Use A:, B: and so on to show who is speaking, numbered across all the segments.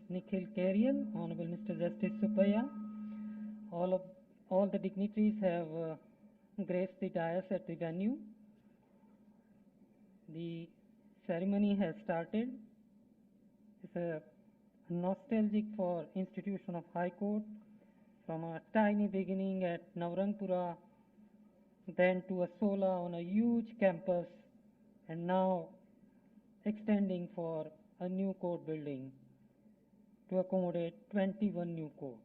A: Nikhil Kariel, Honorable Mr. Justice Subbaya. All of all the dignitaries have graced the dais at the venue. The ceremony has started. It's a nostalgic for institution of High Court from a tiny beginning at Navrangpura, then to a sola on a huge campus, and now extending for a new court building to accommodate 21 new courts.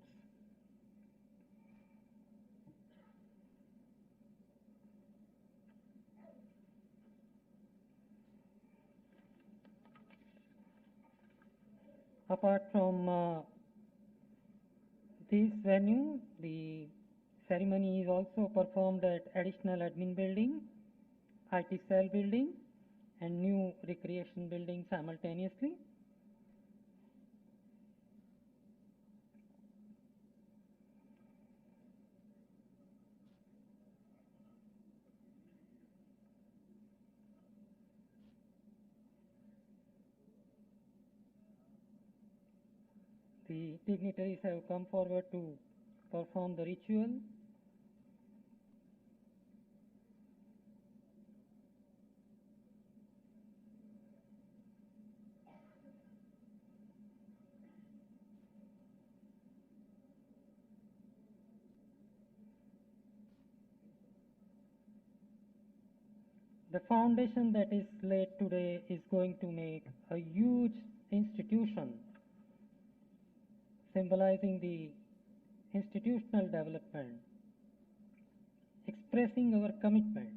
A: Apart from this venue, the ceremony is also performed at additional admin building, IT cell building, and new recreation building simultaneously. The dignitaries have come forward to perform the ritual. The foundation that is laid today is going to make a huge institution, symbolizing the institutional development, expressing our commitment.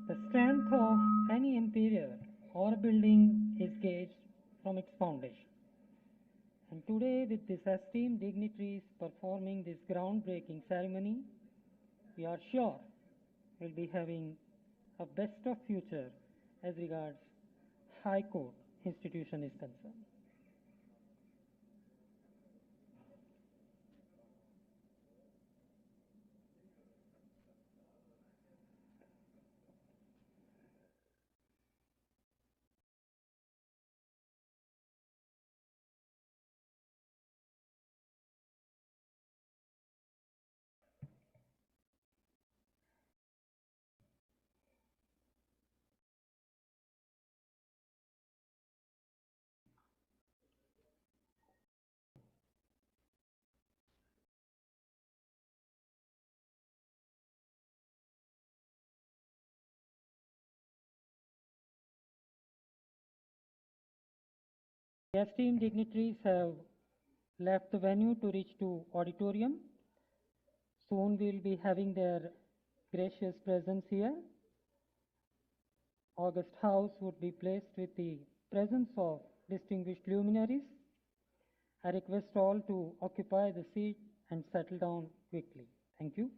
A: The strength of any empire or building is gauged from its foundation. And today, with these esteemed dignitaries performing this groundbreaking ceremony, we are sure we'll be having a best of future as regards High Court institution is concerned. The esteemed dignitaries have left the venue to reach to auditorium. Soon we'll be having their gracious presence here. August House would be placed with the presence of distinguished luminaries. I request all to occupy the seat and settle down quickly. Thank you.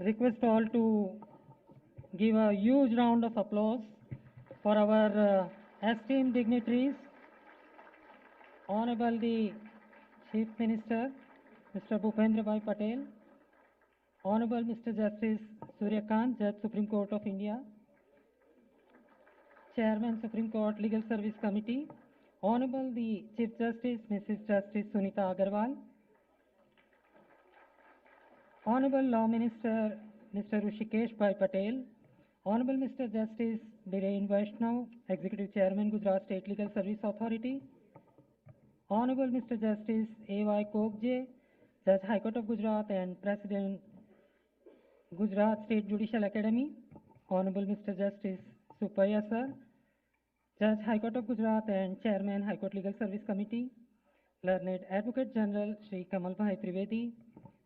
A: request all to give a huge round of applause for our esteemed dignitaries, Honorable the Chief Minister, Mr. Bhupendra Bhai Patel, Honorable Mr. Justice Suryakant, Judge Supreme Court of India, Chairman Supreme Court Legal Service Committee, Honorable the Chief Justice, Mrs. Justice Sunita Agarwal, Honorable Law Minister Mr. Rushikesh Bhai Patel, Honorable Mr. Justice Dhiren Vaishnav, Executive Chairman Gujarat State Legal Service Authority, Honorable Mr. Justice A.Y. Kokje, Judge High Court of Gujarat and President Gujarat State Judicial Academy, Honorable Mr. Justice Supaya Sir, Judge High Court of Gujarat and Chairman High Court Legal Service Committee, Learned Advocate General Shri Kamal Bhai Trivedi,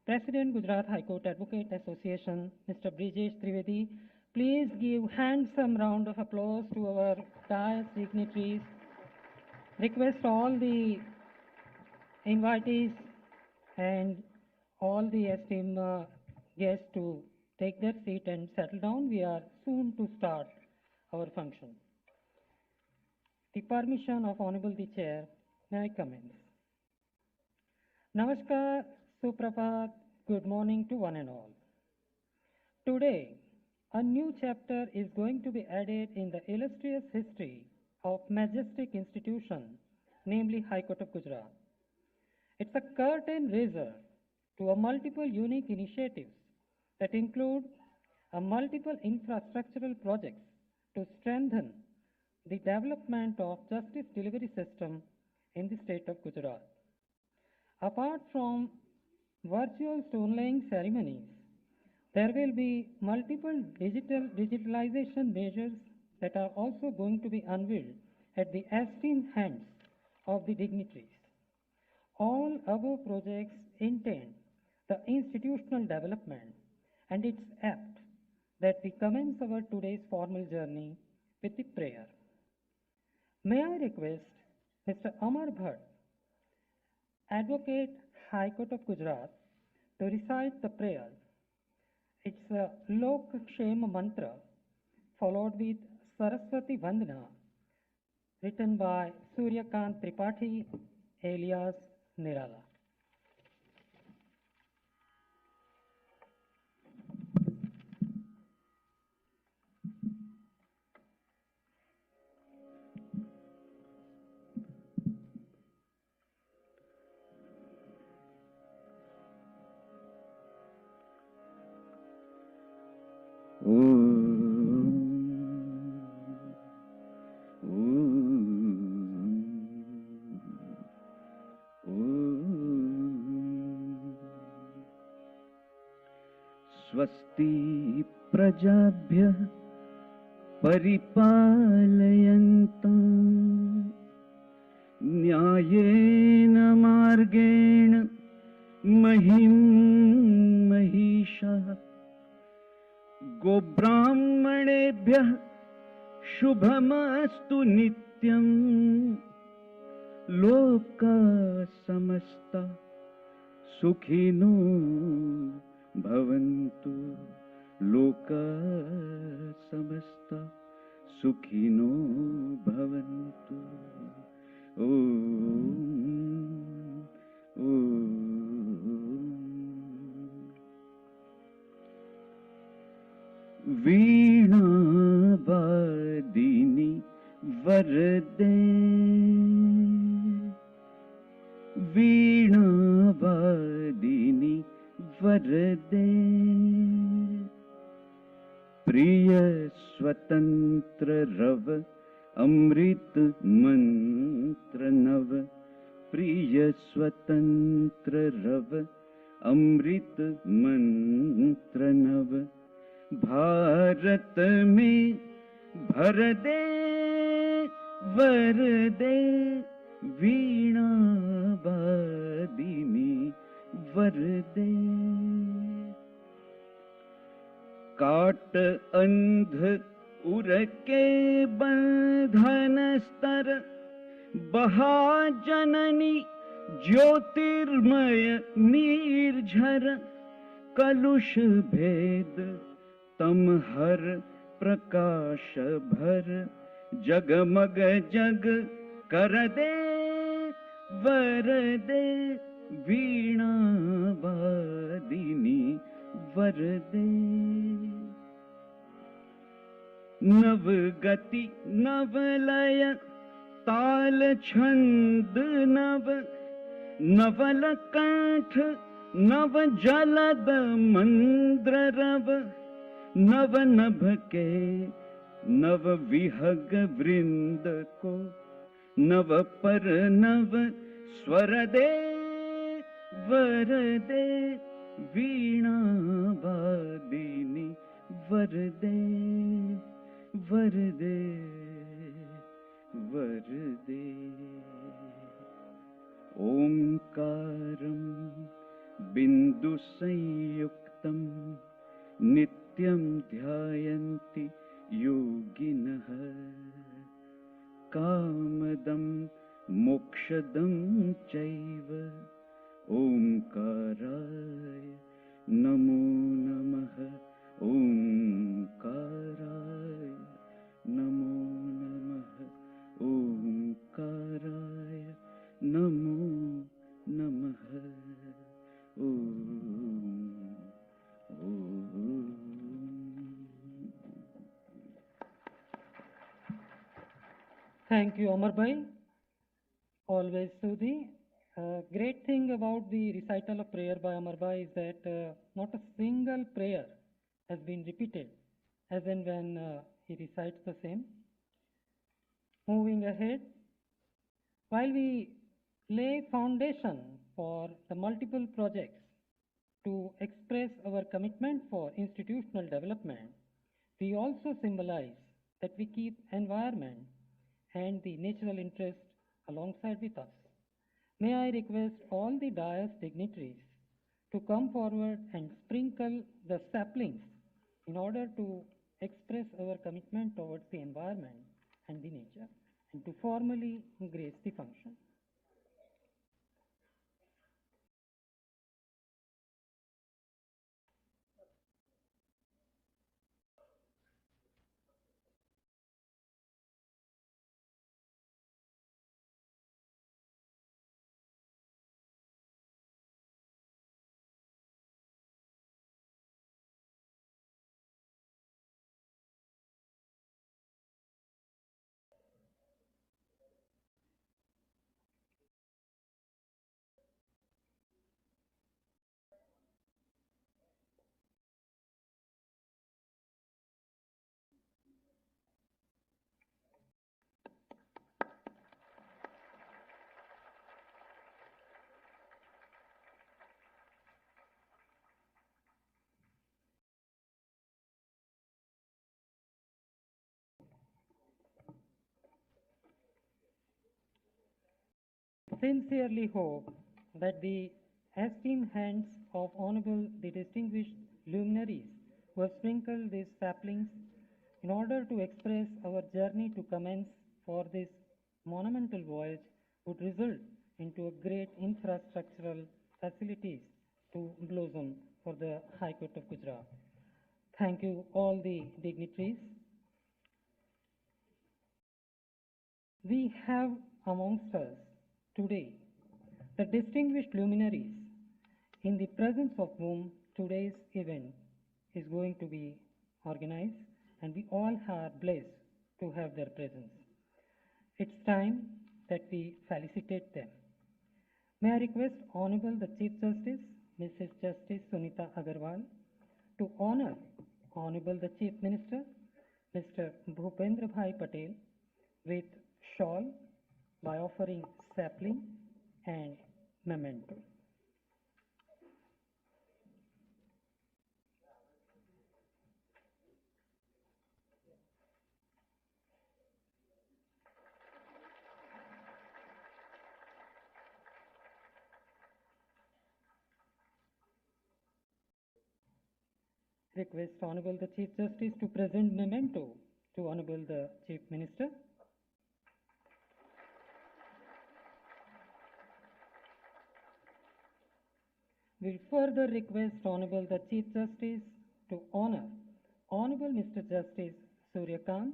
A: President Gujarat High Court Advocate Association, Mr. Brijesh Trivedi. Please give handsome round of applause to our dais dignitaries. Request all the invitees and all the esteemed guests to take their seat and settle down. We are soon to start our function. The permission of Honorable the Chair, may I commence? Namaskar, Suprabhat, good morning to one and all. Today, a new chapter is going to be added in the illustrious history of majestic institution, namely High Court of Gujarat. It's a curtain raiser to a multiple unique initiatives that include a multiple infrastructural projects to strengthen the development of justice delivery system in the state of Gujarat. Apart from virtual stone laying ceremonies, there will be multiple digitalization measures that are also going to be unveiled at the esteemed hands of the dignitaries. All above projects intend the institutional development, and it's apt that we commence our today's formal journey with the prayer. May I request Mr. Amar Bhatt, Advocate, High Court of Gujarat, to recite the prayer. It's a Lok Kshema mantra followed with Saraswati Vandana, written by Suryakant Tripathi alias Nirala.
B: स्वस्ति प्रजाभ्यः परिपालयन्तां न्यायेन मार्गेण महिं महिषः गोब्राह्मणेभ्यः शुभमस्तु नित्यं लोकाः समस्ताः सुखिनो भवन्तु लोकाः समस्ताः सुखिनो भवन्तु वीणावादिनी वरदे वीणावादिनी वरदे प्रिय स्वतंत्र रव अमृत मंत्र नव प्रिय स्वतंत्र रव अमृत मंत्र नव भारत में भर दे वरदे वीणावादिनी वरदे काट अंध उर के बंधन स्तर महाजननी ज्योतिर्मय निर्झर कलुष भेद तम हर प्रकाश भर जगमग जग कर दे वर दे वीणा वादिनी वर दे नव गति नव लय ताल छंद नव नवल कंठ नव जलद मंद्र रव नव नभ के नव विहग वृंद को नव पर नव स्वर दे वर दे वीणा वादिनी वर दे वर दे वर दे ओंकारं बिंदु संयुक्तं नित्यं ध्यायन्ति योगिनः कामदं मोक्षदं चैव ओंकाराय नमो नमः ओंकाराय नमो नमः ओंकाराय नमो नमः
A: Thank you, Amar Bhai. Always soothing. Great thing about the recital of prayer by Amar Bhai is that not a single prayer has been repeated as and when he recites the same. Moving ahead, while we lay foundation for the multiple projects to express our commitment for institutional development, we also symbolize that we keep environment and the natural interest alongside with us. May I request all the dais dignitaries to come forward and sprinkle the saplings in order to express our commitment towards the environment and the nature and to formally grace the function. Sincerely hope that the esteemed hands of Honorable the distinguished luminaries who have sprinkled these saplings in order to express our journey to commence for this monumental voyage would result into a great infrastructural facilities to blossom for the High Court of Gujarat. Thank you all the dignitaries. We have amongst us today the distinguished luminaries in the presence of whom today's event is going to be organized, and we all are blessed to have their presence. It's time that we felicitate them. May I request Honorable the Chief Justice, Mrs. Justice Sunita Agarwal, to honor Honorable the Chief Minister, Mr. Bhupendra Bhai Patel, with shawl by offering sapling and memento. Request Honorable the Chief Justice to present memento to Honorable the Chief Minister. We further request Honorable the Chief Justice to honor Honorable Mr. Justice Suryakant,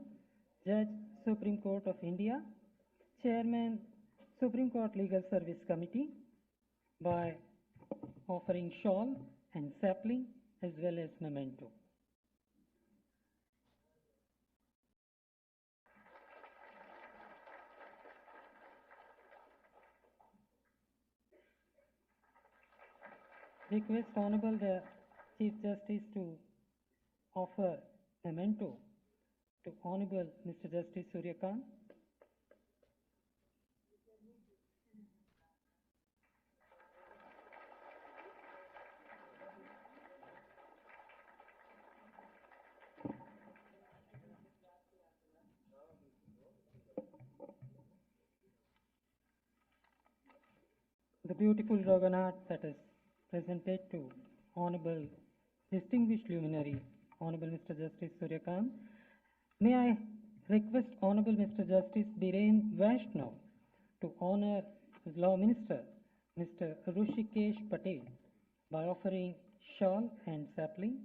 A: Judge, Supreme Court of India, Chairman, Supreme Court Legal Service Committee, by offering shawl and sapling as well as memento. Request Honorable the Chief Justice to offer memento to Honorable Mr. Justice Suryakant. The beautiful Rogan art that is presented to Honorable Distinguished Luminary, Honorable Mr. Justice Suryakant. May I request Honorable Mr. Justice Biren Vaishnav to honor his Law Minister, Mr. Rushikesh Patel, by offering shawl and sapling.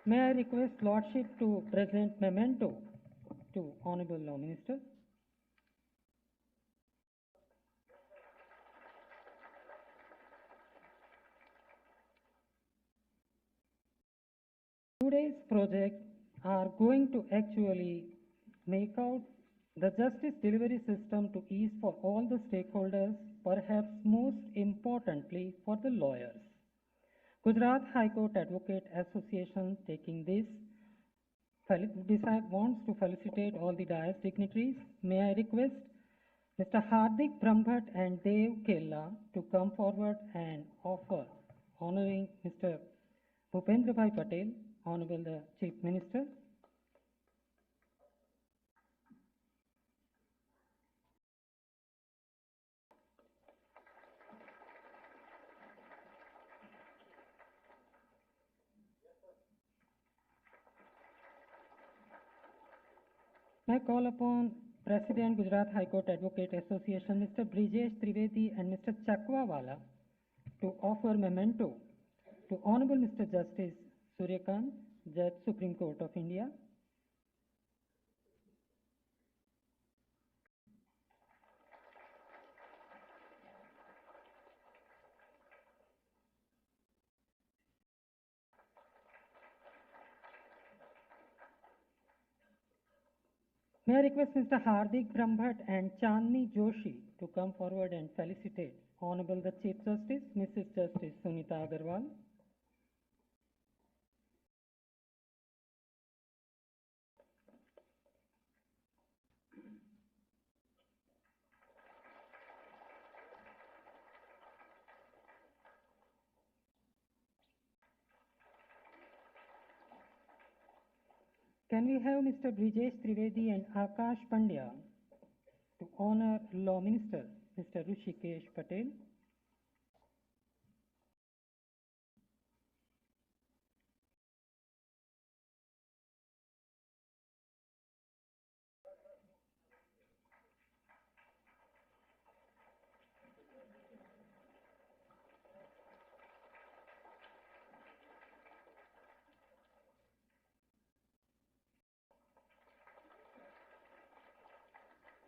A: May I request Lordship to present memento to Honorable Law Minister. Today's project are going to actually make out the justice delivery system to ease for all the stakeholders, perhaps most importantly for the lawyers. Gujarat High Court Advocate Association taking this wants to felicitate all the dais dignitaries. May I request Mr. Hardik Brahmbhatt and Dev Kella to come forward and offer honoring Mr. Bhupendra Bhai Patel, Honorable the Chief Minister. I call upon President Gujarat High Court Advocate Association, Mr. Brijesh Trivedi and Mr. Chakwawala to offer memento to Honorable Mr. Justice Suryakant, Judge, Supreme Court of India. May I request Mr. Hardik Brahmbhatt and Chandni Joshi to come forward and felicitate Honorable the Chief Justice, Mrs. Justice Sunita Agarwal. Can we have Mr. Brijesh Trivedi and Akash Pandya to honor Law Minister, Mr. Rushikesh Patel?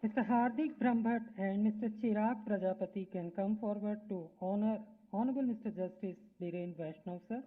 A: Mr. Hardik Brahmbhatt and Mr. Chirag Prajapati can come forward to honor Honorable Mr. Justice Biren Vaishnav, sir.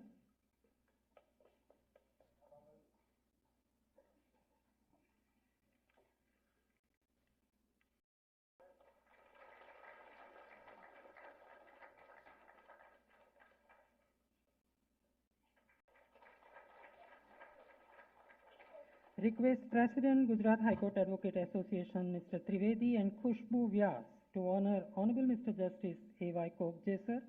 A: Request President Gujarat High Court Advocate Association Mr. Trivedi and Khushbu Vyas to honor Honorable Mr. Justice A.Y. Kokje, sir.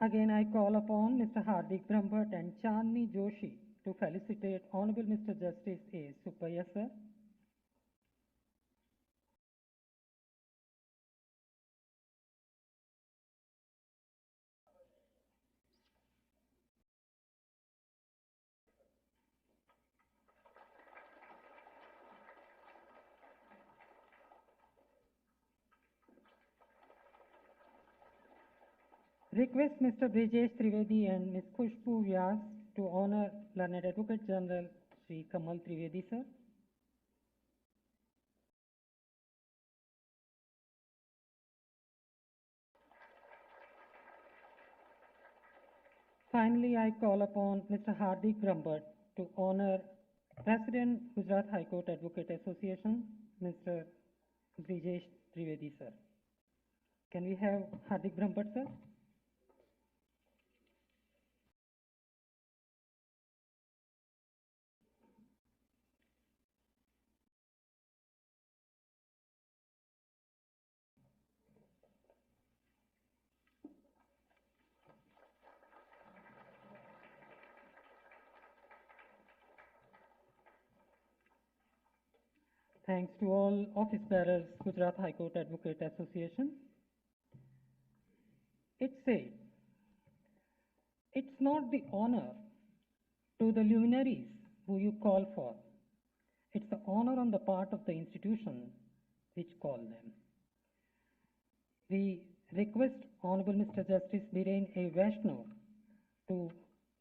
A: Again, I call upon Mr. Hardik Brahmbhatt and Chandni Joshi to felicitate Honorable Mr. Justice A. Suppaya, sir. Request Mr. Brijesh Trivedi and Ms. Khushbu Vyas to honor Learned Advocate General Sri Kamal Trivedi, sir. Finally, I call upon Mr. Hardik Brahmbhatt to honor President Gujarat High Court Advocate Association, Mr. Brijesh Trivedi, sir. Can we have Hardik Brahmbhatt, sir? Thanks to all office bearers, Gujarat High Court Advocate Association. It said, it's not the honor to the luminaries who you call for. It's the honor on the part of the institution which call them. We request Honorable Mr. Justice Biren A. Vaishnav to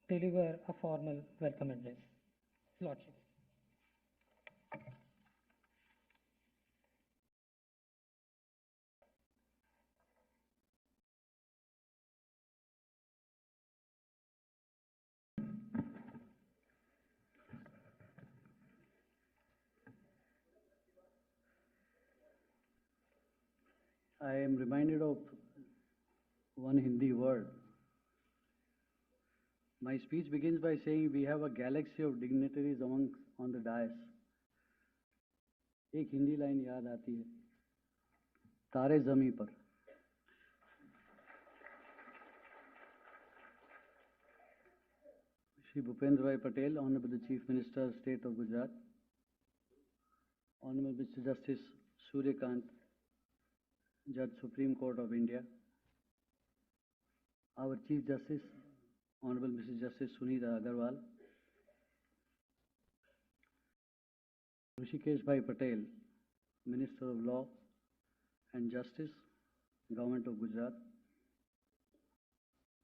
A: deliver a formal welcome address. Lordship.
C: I am reminded of one Hindi word. My speech begins by saying we have a galaxy of dignitaries on the dais. एक Hindi line याद आती है, तारे ज़मीं पर. Shri Bhupendra Bhai Patel, Honorable the Chief Minister, State of Gujarat, Honorable Mr. Justice Suryakant, Judge Supreme Court of India, our Chief Justice, Honorable Mrs. Justice Sunita Agarwal, Hrishikesh Bhai Patel, Minister of Law and Justice, Government of Gujarat,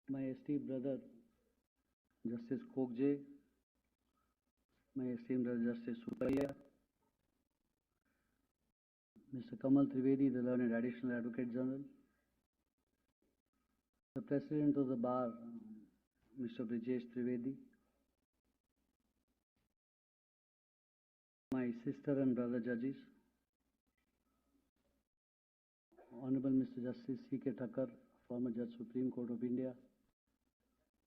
C: my esteemed brother Justice Kokje, my esteemed brother Justice Suppaya, Mr. Kamal Trivedi, the Learned Additional Advocate General, the President of the Bar, Mr. Brijesh Trivedi, my sister and brother judges, Honorable Mr. Justice C.K. Thakkar, former Judge Supreme Court of India,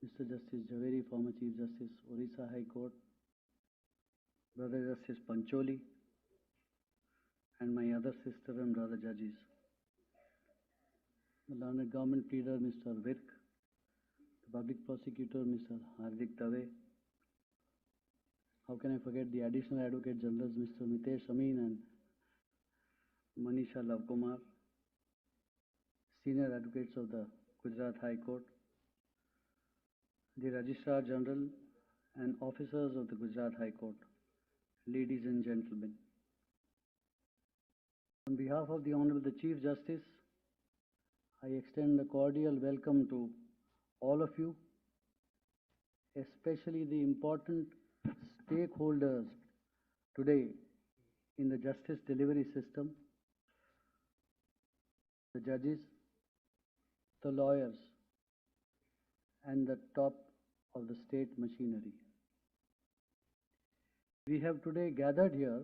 C: Mr. Justice Jhaveri, former Chief Justice, Orissa High Court, Brother Justice Pancholi, and my other sister and brother judges, the Learned Government Pleader, Mr. Virk, the Public Prosecutor, Mr. Hardik Dave. How can I forget the Additional Advocate Generals, Mr. Mitesh Amin and Manisha Lavkumar, Senior Advocates of the Gujarat High Court, the Registrar General and officers of the Gujarat High Court, ladies and gentlemen. On behalf of the Honorable the Chief Justice, I extend a cordial welcome to all of you, especially the important stakeholders today in the justice delivery system, the judges, the lawyers, and the top of the state machinery. We have today gathered here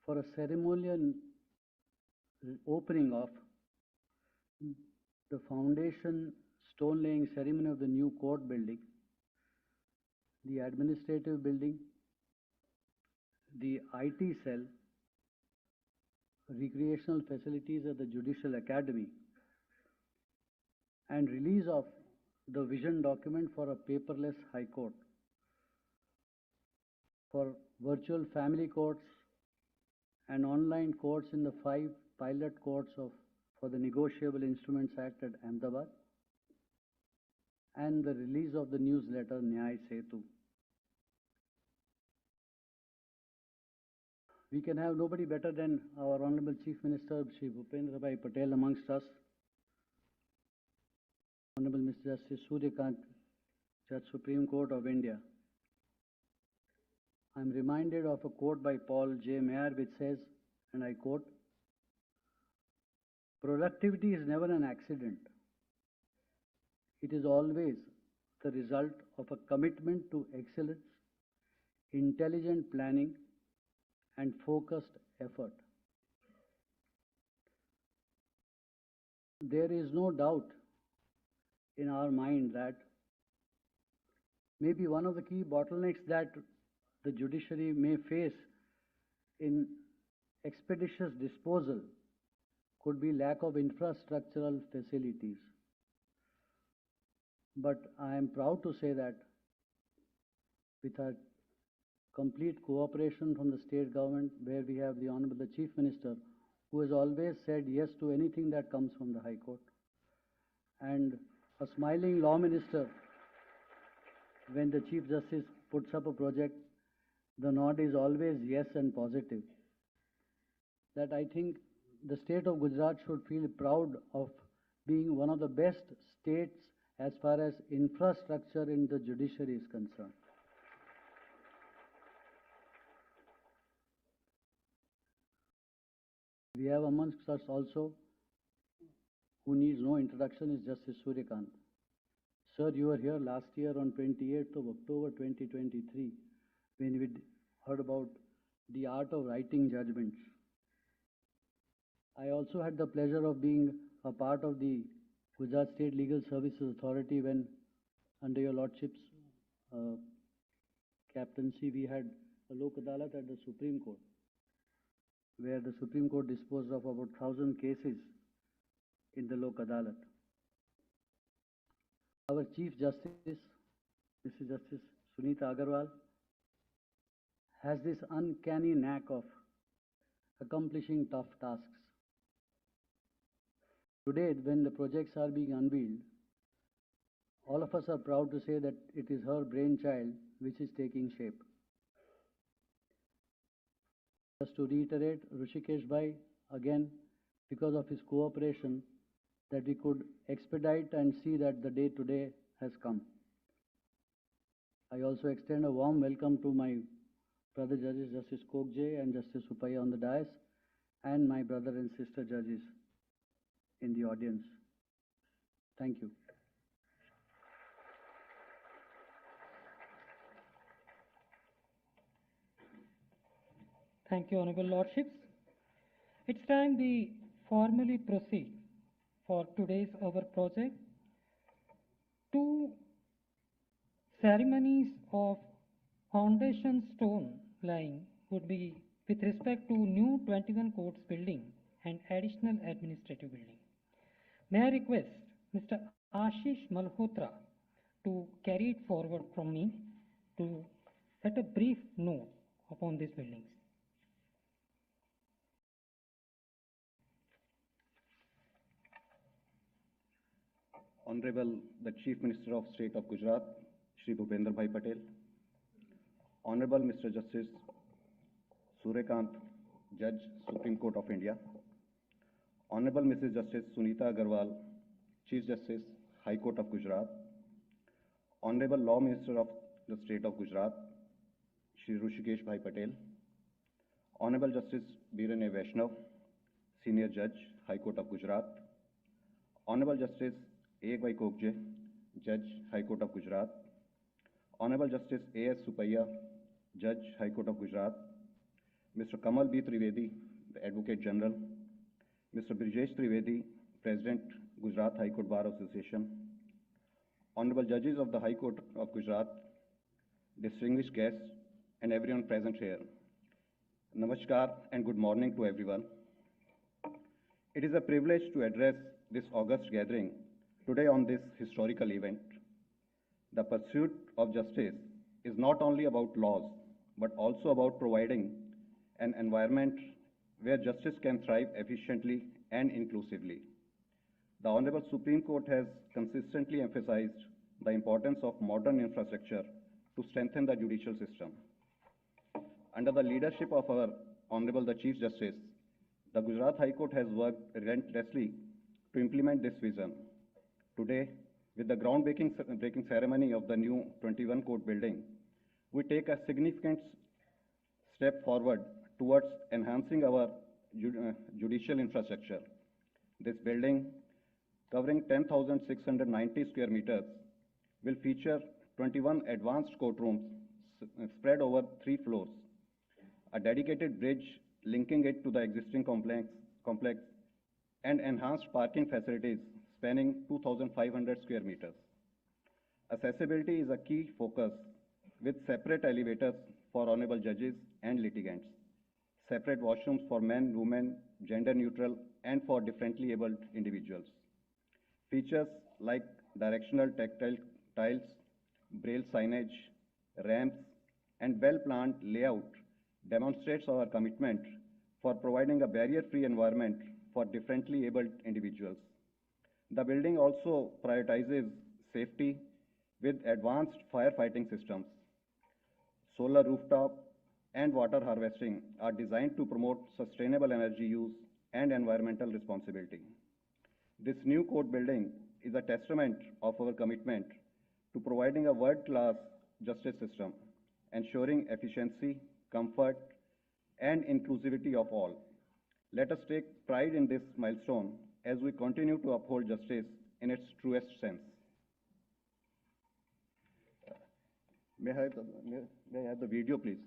C: for a ceremonial opening of the foundation stone laying ceremony of the new court building, the administrative building, the IT cell, recreational facilities at the Judicial Academy, and release of the vision document for a paperless High Court for virtual family courts and online courts in the 5 pilot courts for the Negotiable Instruments Act at Ahmedabad, and the release of the newsletter Nyay Setu. We can have nobody better than our Honorable Chief Minister, Shri Bhupendra Bhai Patel amongst us. Honorable Mr. Justice Suryakant, Judge Supreme Court of India. I am reminded of a quote by Paul J. Mayer which says, and I quote, "Productivity is never an accident. It is always the result of a commitment to excellence, intelligent planning, and focused effort." There is no doubt in our mind that maybe one of the key bottlenecks that the judiciary may face in expeditious disposal could be lack of infrastructural facilities. But I am proud to say that with our complete cooperation from the state government, where we have the Honorable Chief Minister, who has always said yes to anything that comes from the High Court, and a smiling law minister, when the Chief Justice puts up a project, the nod is always yes and positive. That I think the state of Gujarat should feel proud of being one of the best states as far as infrastructure in the judiciary is concerned. We have amongst us also, who needs no introduction, is Justice Suryakant. Sir, you were here last year on 28th of October 2023 when we heard about the art of writing judgments. I also had the pleasure of being a part of the Gujarat State Legal Services Authority when, under your Lordship's captaincy, we had a Lok Adalat at the Supreme Court, where the Supreme Court disposed of about 1,000 cases in the Lok Adalat. Our Chief Justice, Mrs. Justice Sunita Agarwal, has this uncanny knack of accomplishing tough tasks. Today, when the projects are being unveiled, all of us are proud to say that it is her brainchild which is taking shape. Just to reiterate, Rushikesh Bhai, again, because of his cooperation, that we could expedite and see that the day today has come. I also extend a warm welcome to my brother judges, Justice Kokje and Justice Upaya on the dais, and my brother and sister judges in the audience. Thank you.
A: Thank you, Honorable Lordships. It's time we formally proceed for today's our project. 2 ceremonies of foundation stone laying would be with respect to new 21 courts building and additional administrative building. May I request Mr. Ashish Malhotra to carry it forward from me to set a brief note upon these buildings.
D: Honorable the Chief Minister of State of Gujarat, Shri Bhupendra Bhai Patel, Honorable Mr. Justice Suryakant, Judge, Supreme Court of India, Honorable Mrs. Justice Sunita Agarwal, Chief Justice, High Court of Gujarat, Honorable Law Minister of the State of Gujarat, Shri Rushikesh Bhai Patel, Honorable Justice Biren A. Vaishnav, Senior Judge, High Court of Gujarat, Honorable Justice A. Bhai Kokje, Judge, High Court of Gujarat, Honorable Justice A. S. Supaiya, Judge, High Court of Gujarat, Mr. Kamal B. Trivedi, the Advocate General, Mr. Brijesh Trivedi, President, Gujarat High Court Bar Association, Honorable Judges of the High Court of Gujarat, distinguished guests, and everyone present here. Namaskar and good morning to everyone. It is a privilege to address this august gathering today on this historical event. The pursuit of justice is not only about laws, but also about providing an environment where justice can thrive efficiently and inclusively. The Honorable Supreme Court has consistently emphasized the importance of modern infrastructure to strengthen the judicial system. Under the leadership of our Honorable the Chief Justice, the Gujarat High Court has worked relentlessly to implement this vision. Today, with the groundbreaking ceremony of the new 21 Court building, we take a significant step forward towards enhancing our judicial infrastructure. This building, covering 10,690 square meters, will feature 21 advanced courtrooms spread over 3 floors, a dedicated bridge linking it to the existing complex and enhanced parking facilities spanning 2,500 square meters. Accessibility is a key focus with separate elevators for honorable judges and litigants, separate washrooms for men, women, gender neutral, and for differently abled individuals. Features like directional tactile tiles, braille signage, ramps, and well-planned layout demonstrates our commitment for providing a barrier-free environment for differently abled individuals. The building also prioritizes safety with advanced firefighting systems. Solar rooftop and water harvesting are designed to promote sustainable energy use and environmental responsibility. This new court building is a testament of our commitment to providing a world-class justice system, ensuring efficiency, comfort, and inclusivity of all. Let us take pride in this milestone as we continue to uphold justice in its truest sense. May I have the video, please?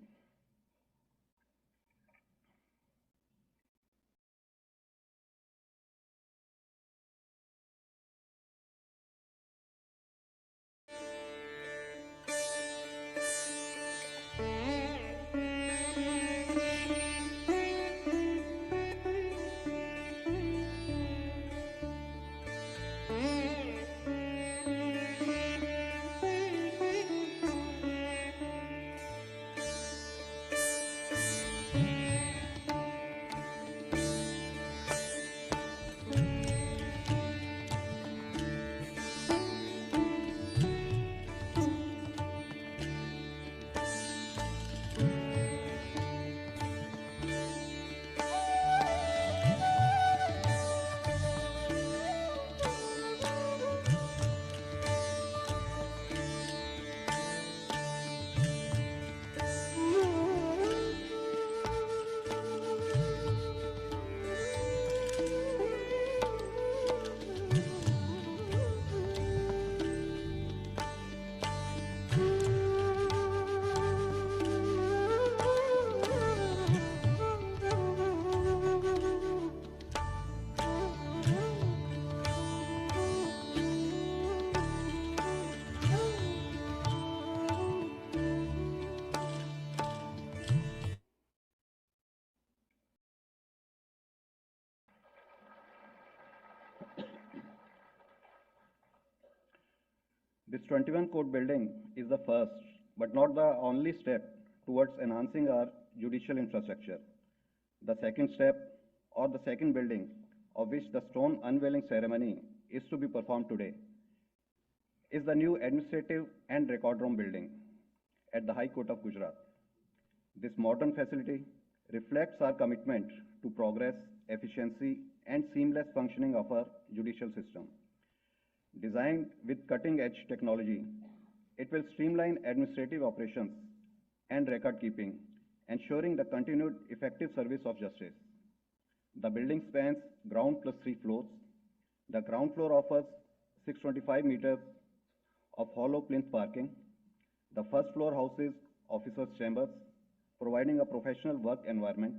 D: This 21 court building is the first, but not the only step towards enhancing our judicial infrastructure. The second step, or the second building, of which the stone unveiling ceremony is to be performed today, is the new administrative and record room building at the High Court of Gujarat. This modern facility reflects our commitment to progress, efficiency, and seamless functioning of our judicial system. Designed with cutting-edge technology, it will streamline administrative operations and record keeping, ensuring the continued effective service of justice. The building spans ground plus 3 floors. The ground floor offers 625 meters of hollow plinth parking. The first floor houses officers' chambers, providing a professional work environment.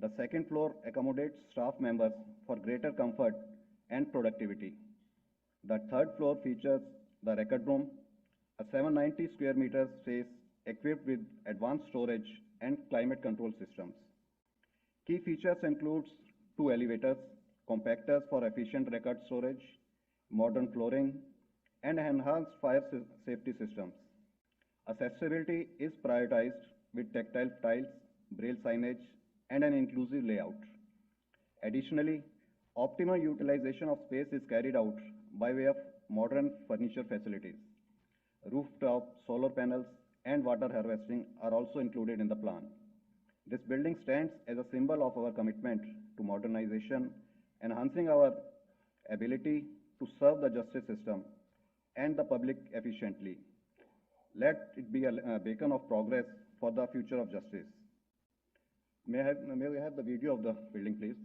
D: The second floor accommodates staff members for greater comfort and productivity. The third floor features the record room, a 790 square meter space equipped with advanced storage and climate control systems. Key features includes 2 elevators, compactors for efficient record storage, modern flooring, and enhanced fire safety systems. Accessibility is prioritized with tactile tiles, braille signage, and an inclusive layout. Additionally, optimal utilization of space is carried out by way of modern furniture facilities. Rooftop, solar panels, and water harvesting are also included in the plan. This building stands as a symbol of our commitment to modernization, enhancing our ability to serve the justice system and the public efficiently. Let it be a beacon of progress for the future of justice. May we have the video of the building, please?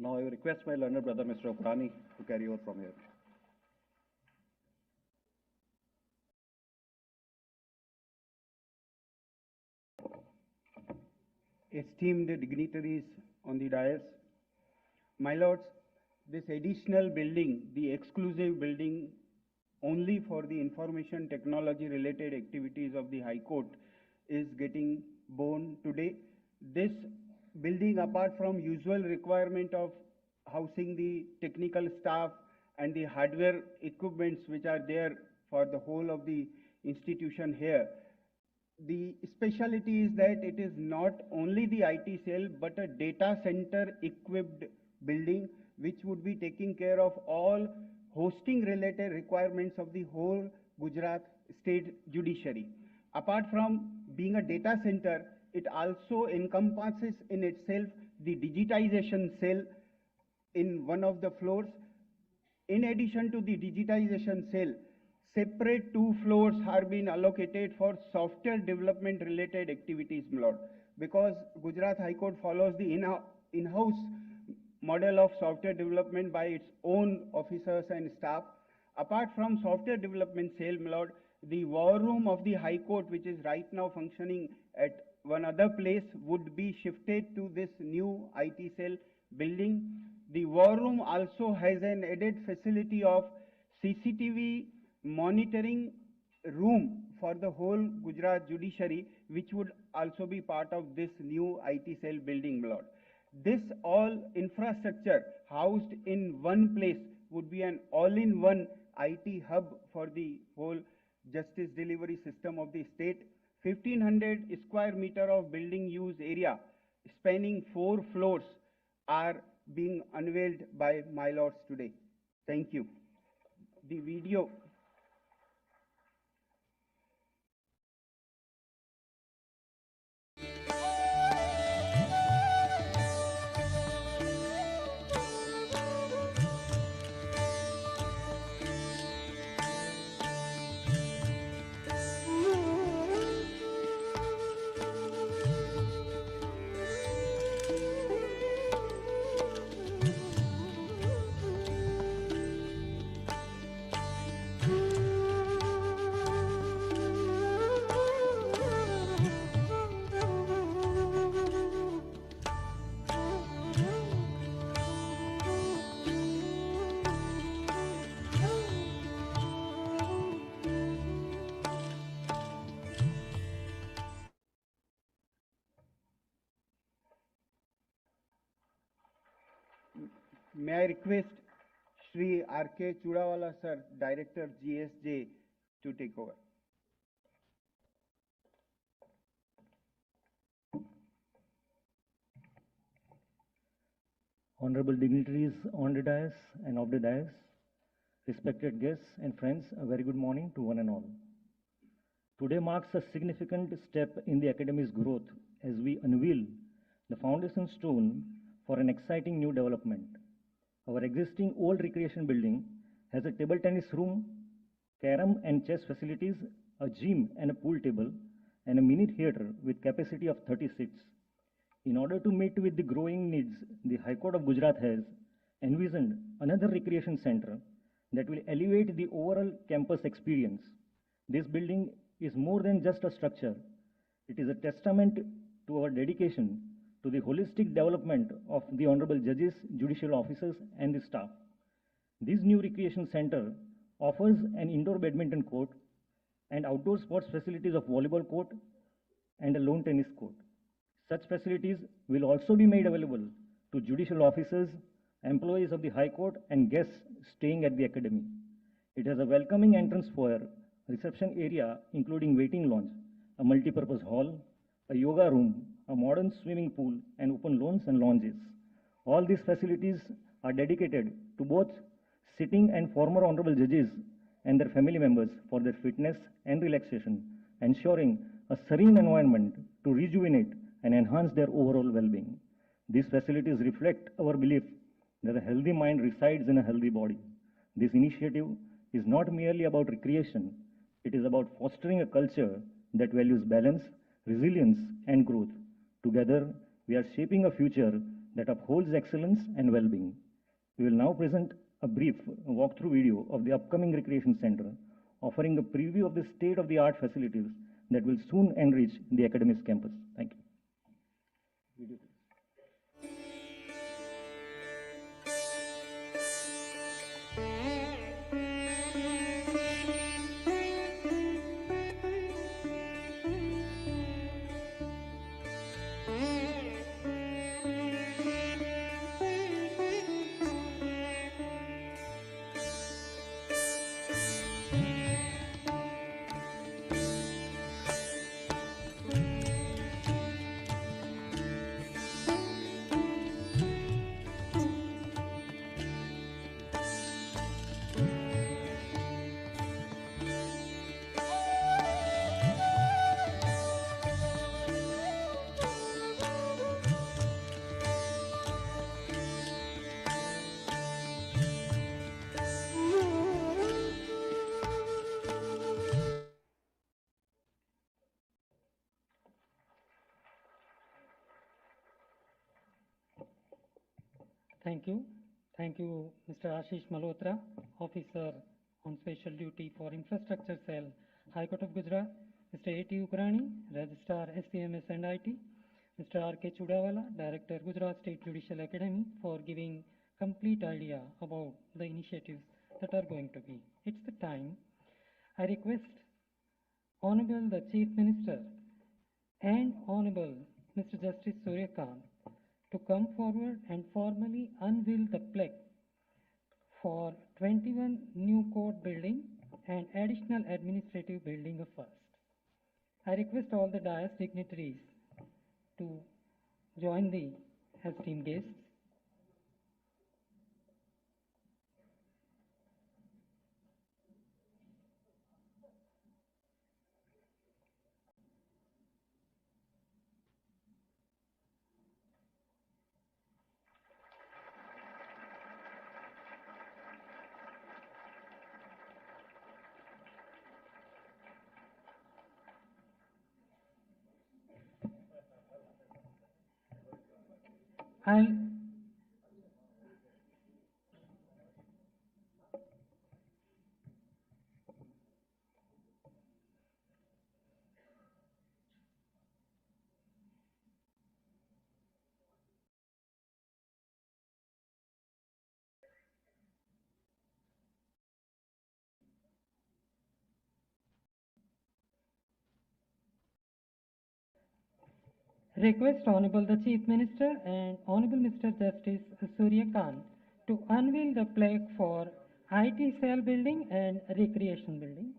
D: Now I request my learned brother, Mr. Purani, to carry over from here.
E: Esteemed dignitaries on the dais, my lords, this additional building, the exclusive building only for the information technology related activities of the High Court, is getting born today. This building, apart from usual requirement of housing the technical staff and the hardware equipments which are there for the whole of the institution here, the speciality is that it is not only the IT cell but a data center equipped building which would be taking care of all hosting related requirements of the whole Gujarat state judiciary. Apart from being a data center, it also encompasses in itself the digitization cell in one of the floors. In addition to the digitization cell, separate 2 floors are being allocated for software development related activities, my lord, because Gujarat High Court follows the in-house model of software development by its own officers and staff. Apart from software development cell, my lord, the war room of the High Court, which is right now functioning at one other place, would be shifted to this new IT cell building. The war room also has an added facility of CCTV monitoring room for the whole Gujarat judiciary, which would also be part of this new IT cell building, my lord. This all infrastructure housed in one place would be an all-in-one IT hub for the whole justice delivery system of the state. 1500 square meter of building use area spanning 4 floors are being unveiled by my lords today. Thank you. The video. May I request Shri R.K. Chudawala sir, Director GSJ, to take over.
F: Honorable dignitaries on the dais and off the dais, respected guests and friends, a very good morning to one and all. Today marks a significant step in the academy's growth as we unveil the foundation stone for an exciting new development. Our existing old recreation building has a table tennis room, carom and chess facilities, a gym and a pool table, and a mini theater with capacity of 30 seats. In order to meet with the growing needs, the High Court of Gujarat has envisioned another recreation center that will elevate the overall campus experience. This building is more than just a structure. It is a testament to our dedication to the holistic development of the honorable judges, judicial officers, and the staff. This new recreation center offers an indoor badminton court and outdoor sports facilities of volleyball court and a lawn tennis court. Such facilities will also be made available to judicial officers, employees of the High Court, and guests staying at the academy. It has a welcoming entrance foyer, reception area including waiting lounge, a multi-purpose hall, a yoga room, a modern swimming pool, and open lawns and lounges. All these facilities are dedicated to both sitting and former honorable judges and their family members for their fitness and relaxation, ensuring a serene environment to rejuvenate and enhance their overall well-being. These facilities reflect our belief that a healthy mind resides in a healthy body. This initiative is not merely about recreation, it is about fostering a culture that values balance, resilience, and growth. Together, we are shaping a future that upholds excellence and well-being. We will now present a brief walkthrough video of the upcoming recreation center, offering a preview of the state-of-the-art facilities that will soon enrich the academics campus. Thank you. Video, please.
A: Thank you. Thank you, Mr. Ashish Malhotra, Officer on Special Duty for Infrastructure Cell, High Court of Gujarat, Mr. A.T. Ukrani, Registrar SCMS and IT, Mr. R.K. Chudawala, Director, Gujarat State Judicial Academy, for giving complete idea about the initiatives that are going to be. It's the time. I request Honorable the Chief Minister and Honorable Mr. Justice Suryakant to come forward and formally unveil the plaque for 21 new court building and additional administrative building of first. I request all the dais dignitaries to join the esteemed guests. I'll request Honorable the Chief Minister and Honorable Mr. Justice Suryakant to unveil the plaque for IT cell building and recreation building.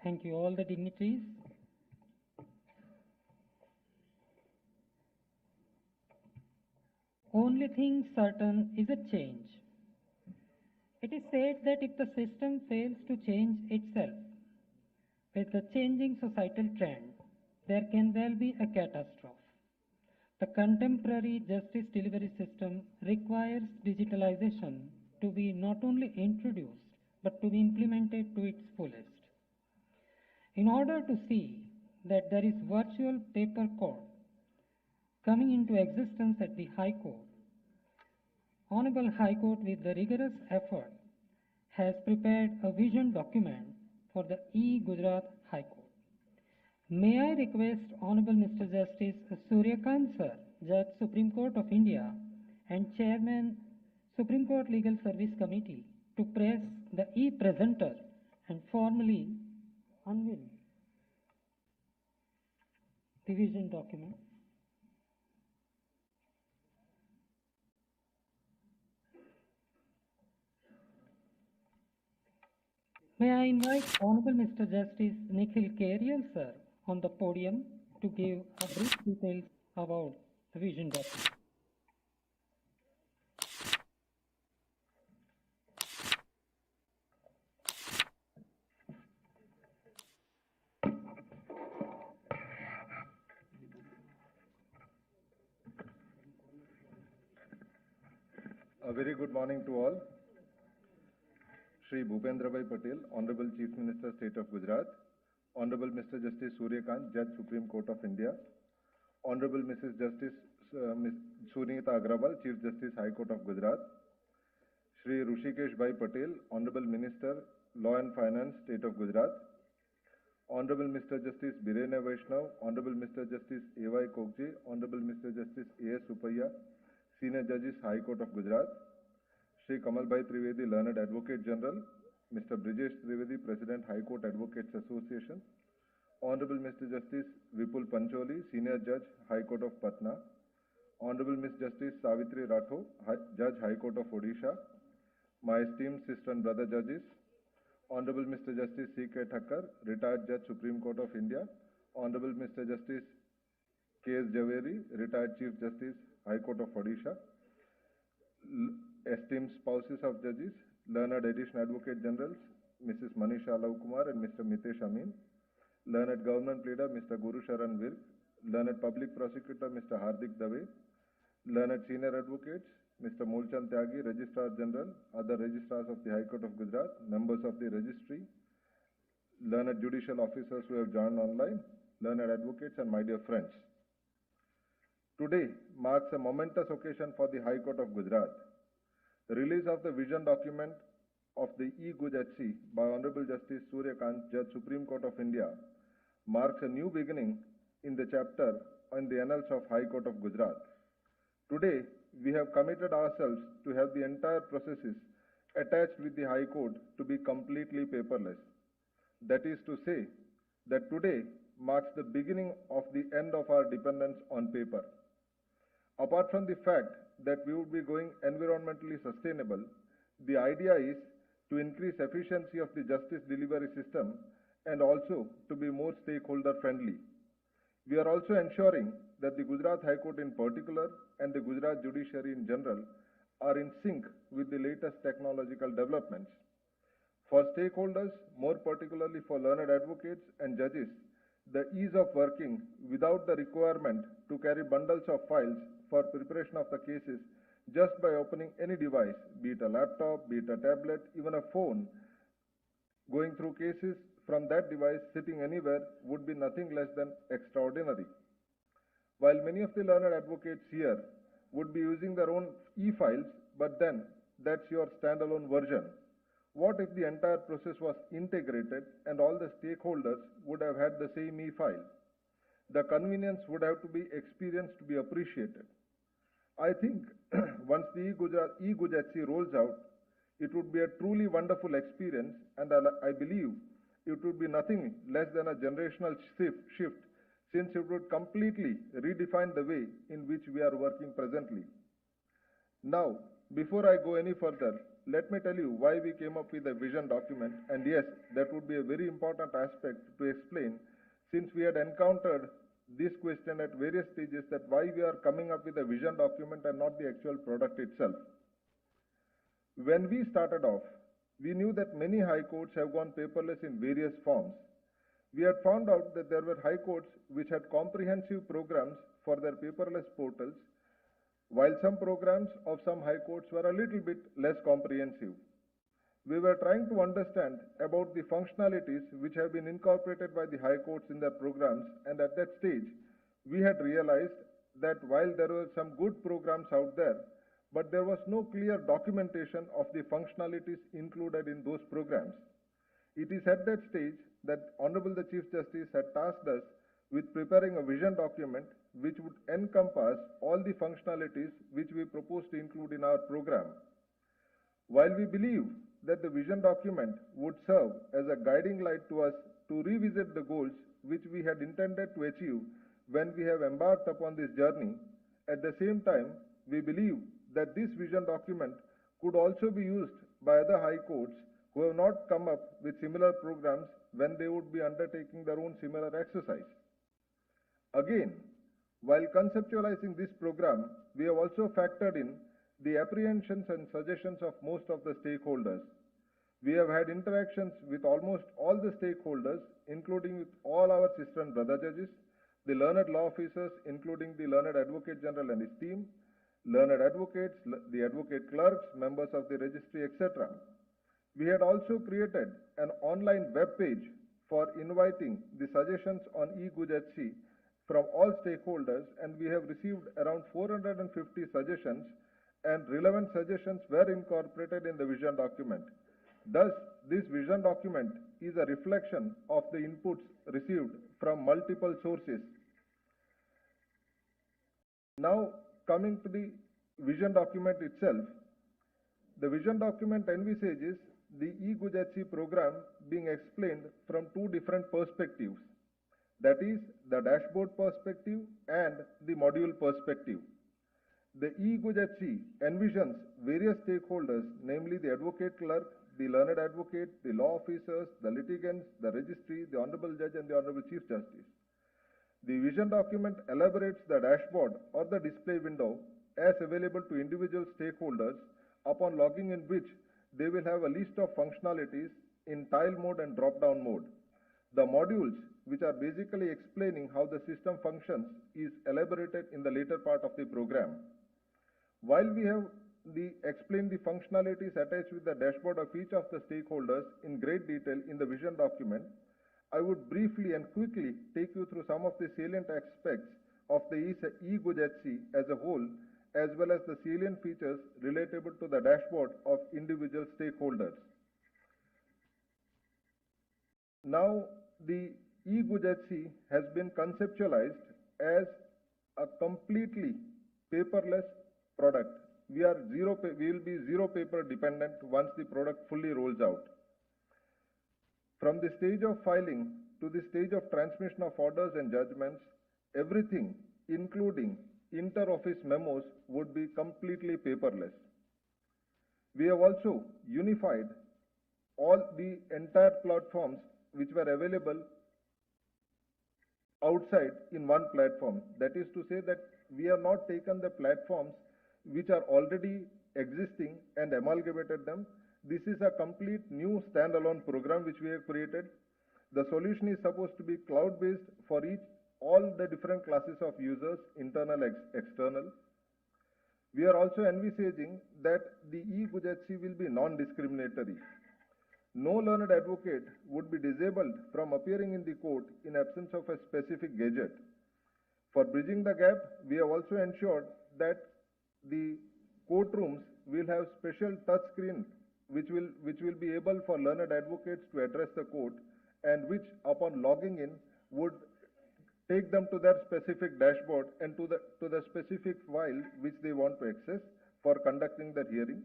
A: Thank you, all the dignitaries. Only thing certain is a change. It is said that if the system fails to change itself with the changing societal trend, there can well be a catastrophe. The contemporary justice delivery system requires digitalization to be not only introduced but to be implemented to its fullest. In order to see that there is virtual paper court coming into existence at the High Court, Honorable High Court with the rigorous effort has prepared a vision document for the E-Gujarat High Court. May I request Honorable Mr. Justice Suryakant Sir, Judge Supreme Court of India and Chairman Supreme Court Legal Service Committee to press the e-presenter and formally unveil the vision document. May I invite Honorable Mr. Justice Nikhil Kerial Sir on the podium to give a brief details about the vision document.
G: A very good morning to all. Shri Bhupendra Bhai Patel, Honorable Chief Minister, State of Gujarat, Honorable Mr. Justice Suryakant, Judge Supreme Court of India, Honorable Mrs. Justice Ms. Sunita Agrawal, Chief Justice, High Court of Gujarat, Shri Rushikesh Bhai Patel, Honorable Minister, Law and Finance, State of Gujarat, Honorable Mr. Justice Birena Vaishnav, Honorable Mr. Justice A.Y. Kokje, Honorable Mr. Justice A.S. Upaya, Senior Judges, High Court of Gujarat, Shri Kamal Bhai Trivedi, Learned Advocate General, Mr. Brijesh Trivedi, President, High Court Advocates Association, Honorable Mr. Justice Vipul Pancholi, Senior Judge, High Court of Patna, Honorable Ms. Justice Savitri Ratho, Judge, High Court of Odisha, my esteemed sister and brother judges, Honorable Mr. Justice C.K. Thakkar, Retired Judge, Supreme Court of India, Honorable Mr. Justice K.S. Javeri, Retired Chief Justice, High Court of Odisha, esteemed spouses of judges, Learned Additional Advocate Generals, Mrs. Manisha Laukumar and Mr. Mitesh Amin, Learned Government Leader, Mr. Guru Sharan Virk, Learned Public Prosecutor, Mr. Hardik Dave, Learned Senior Advocates, Mr. Mulchand Tyagi, Registrar General, other registrars of the High Court of Gujarat, members of the registry, learned judicial officers who have joined online, learned advocates and my dear friends. Today marks a momentous occasion for the High Court of Gujarat. The release of the vision document of the E-Guj HC by Honorable Justice Suryakant, Judge Supreme Court of India, marks a new beginning in the chapter in the annals of High Court of Gujarat. Today, we have committed ourselves to have the entire processes attached with the High Court to be completely paperless. That is to say, that today marks the beginning of the end of our dependence on paper. Apart from the fact that we would be going environmentally sustainable, the idea is to increase efficiency of the justice delivery system and also to be more stakeholder friendly. We are also ensuring that the Gujarat High Court in particular and the Gujarat judiciary in general are in sync with the latest technological developments. For stakeholders, more particularly for learned advocates and judges, the ease of working without the requirement to carry bundles of files for preparation of the cases just by opening any device, be it a laptop, be it a tablet, even a phone, going through cases from that device sitting anywhere would be nothing less than extraordinary. While many of the learned advocates here would be using their own e-files, but then that's your standalone version. What if the entire process was integrated and all the stakeholders would have had the same e-file? The convenience would have to be experienced to be appreciated. I think once the E-Guj HC rolls out, it would be a truly wonderful experience, and I believe it would be nothing less than a generational shift since it would completely redefine the way in which we are working presently. Now, before I go any further, let me tell you why we came up with a vision document, and yes, that would be a very important aspect to explain since we had encountered this question at various stages that why we are coming up with a vision document and not the actual product itself. When we started off, we knew that many high courts have gone paperless in various forms. We had found out that there were high courts which had comprehensive programs for their paperless portals, while some programs of some high courts were a little bit less comprehensive. We were trying to understand about the functionalities which have been incorporated by the high courts in their programs, and at that stage, we had realized that while there were some good programs out there, but there was no clear documentation of the functionalities included in those programs. It is at that stage that Honorable the Chief Justice had tasked us with preparing a vision document which would encompass all the functionalities which we propose to include in our program. While we believe that the vision document would serve as a guiding light to us to revisit the goals which we had intended to achieve when we have embarked upon this journey, at the same time, we believe that this vision document could also be used by other high courts who have not come up with similar programs when they would be undertaking their own similar exercise. Again, while conceptualizing this program, we have also factored in the apprehensions and suggestions of most of the stakeholders. We have had interactions with almost all the stakeholders, including with all our sister and brother judges, the learned law officers, including the learned advocate general and his team, learned advocates, the advocate clerks, members of the registry, etc. We had also created an online web page for inviting the suggestions on e-Guj from all stakeholders, and we have received around 450 suggestions, and relevant suggestions were incorporated in the vision document. Thus, this vision document is a reflection of the inputs received from multiple sources. Now, coming to the vision document itself, the vision document envisages the e-Guj program being explained from two different perspectives, that is, the dashboard perspective and the module perspective. The e-Guj envisions various stakeholders, namely the advocate clerk, the learned advocate, the law officers, the litigants, the registry, the Honorable Judge, and the Honorable Chief Justice. The vision document elaborates the dashboard or the display window as available to individual stakeholders, upon logging in which they will have a list of functionalities in tile mode and drop-down mode. The modules, which are basically explaining how the system functions, is elaborated in the later part of the program. While we have explained the functionalities attached with the dashboard of each of the stakeholders in great detail in the vision document, I would briefly and quickly take you through some of the salient aspects of the e-Guj as a whole, as well as the salient features relatable to the dashboard of individual stakeholders. Now, the e-Guj has been conceptualized as a completely paperless product. We will be zero paper dependent once the product fully rolls out. From the stage of filing to the stage of transmission of orders and judgments, everything, including inter-office memos, would be completely paperless. We have also unified all the entire platforms which were available outside in one platform. That is to say that we have not taken the platforms which are already existing and amalgamated them. This is a complete new standalone program which we have created. The solution is supposed to be cloud-based for all the different classes of users, internal, external. We are also envisaging that the e-Guj will be non-discriminatory. No learned advocate would be disabled from appearing in the court in absence of a specific gadget. For bridging the gap, we have also ensured that the courtrooms will have special touch screen which will be able for learned advocates to address the court, and which upon logging in would take them to their specific dashboard and to the specific file which they want to access for conducting the hearing.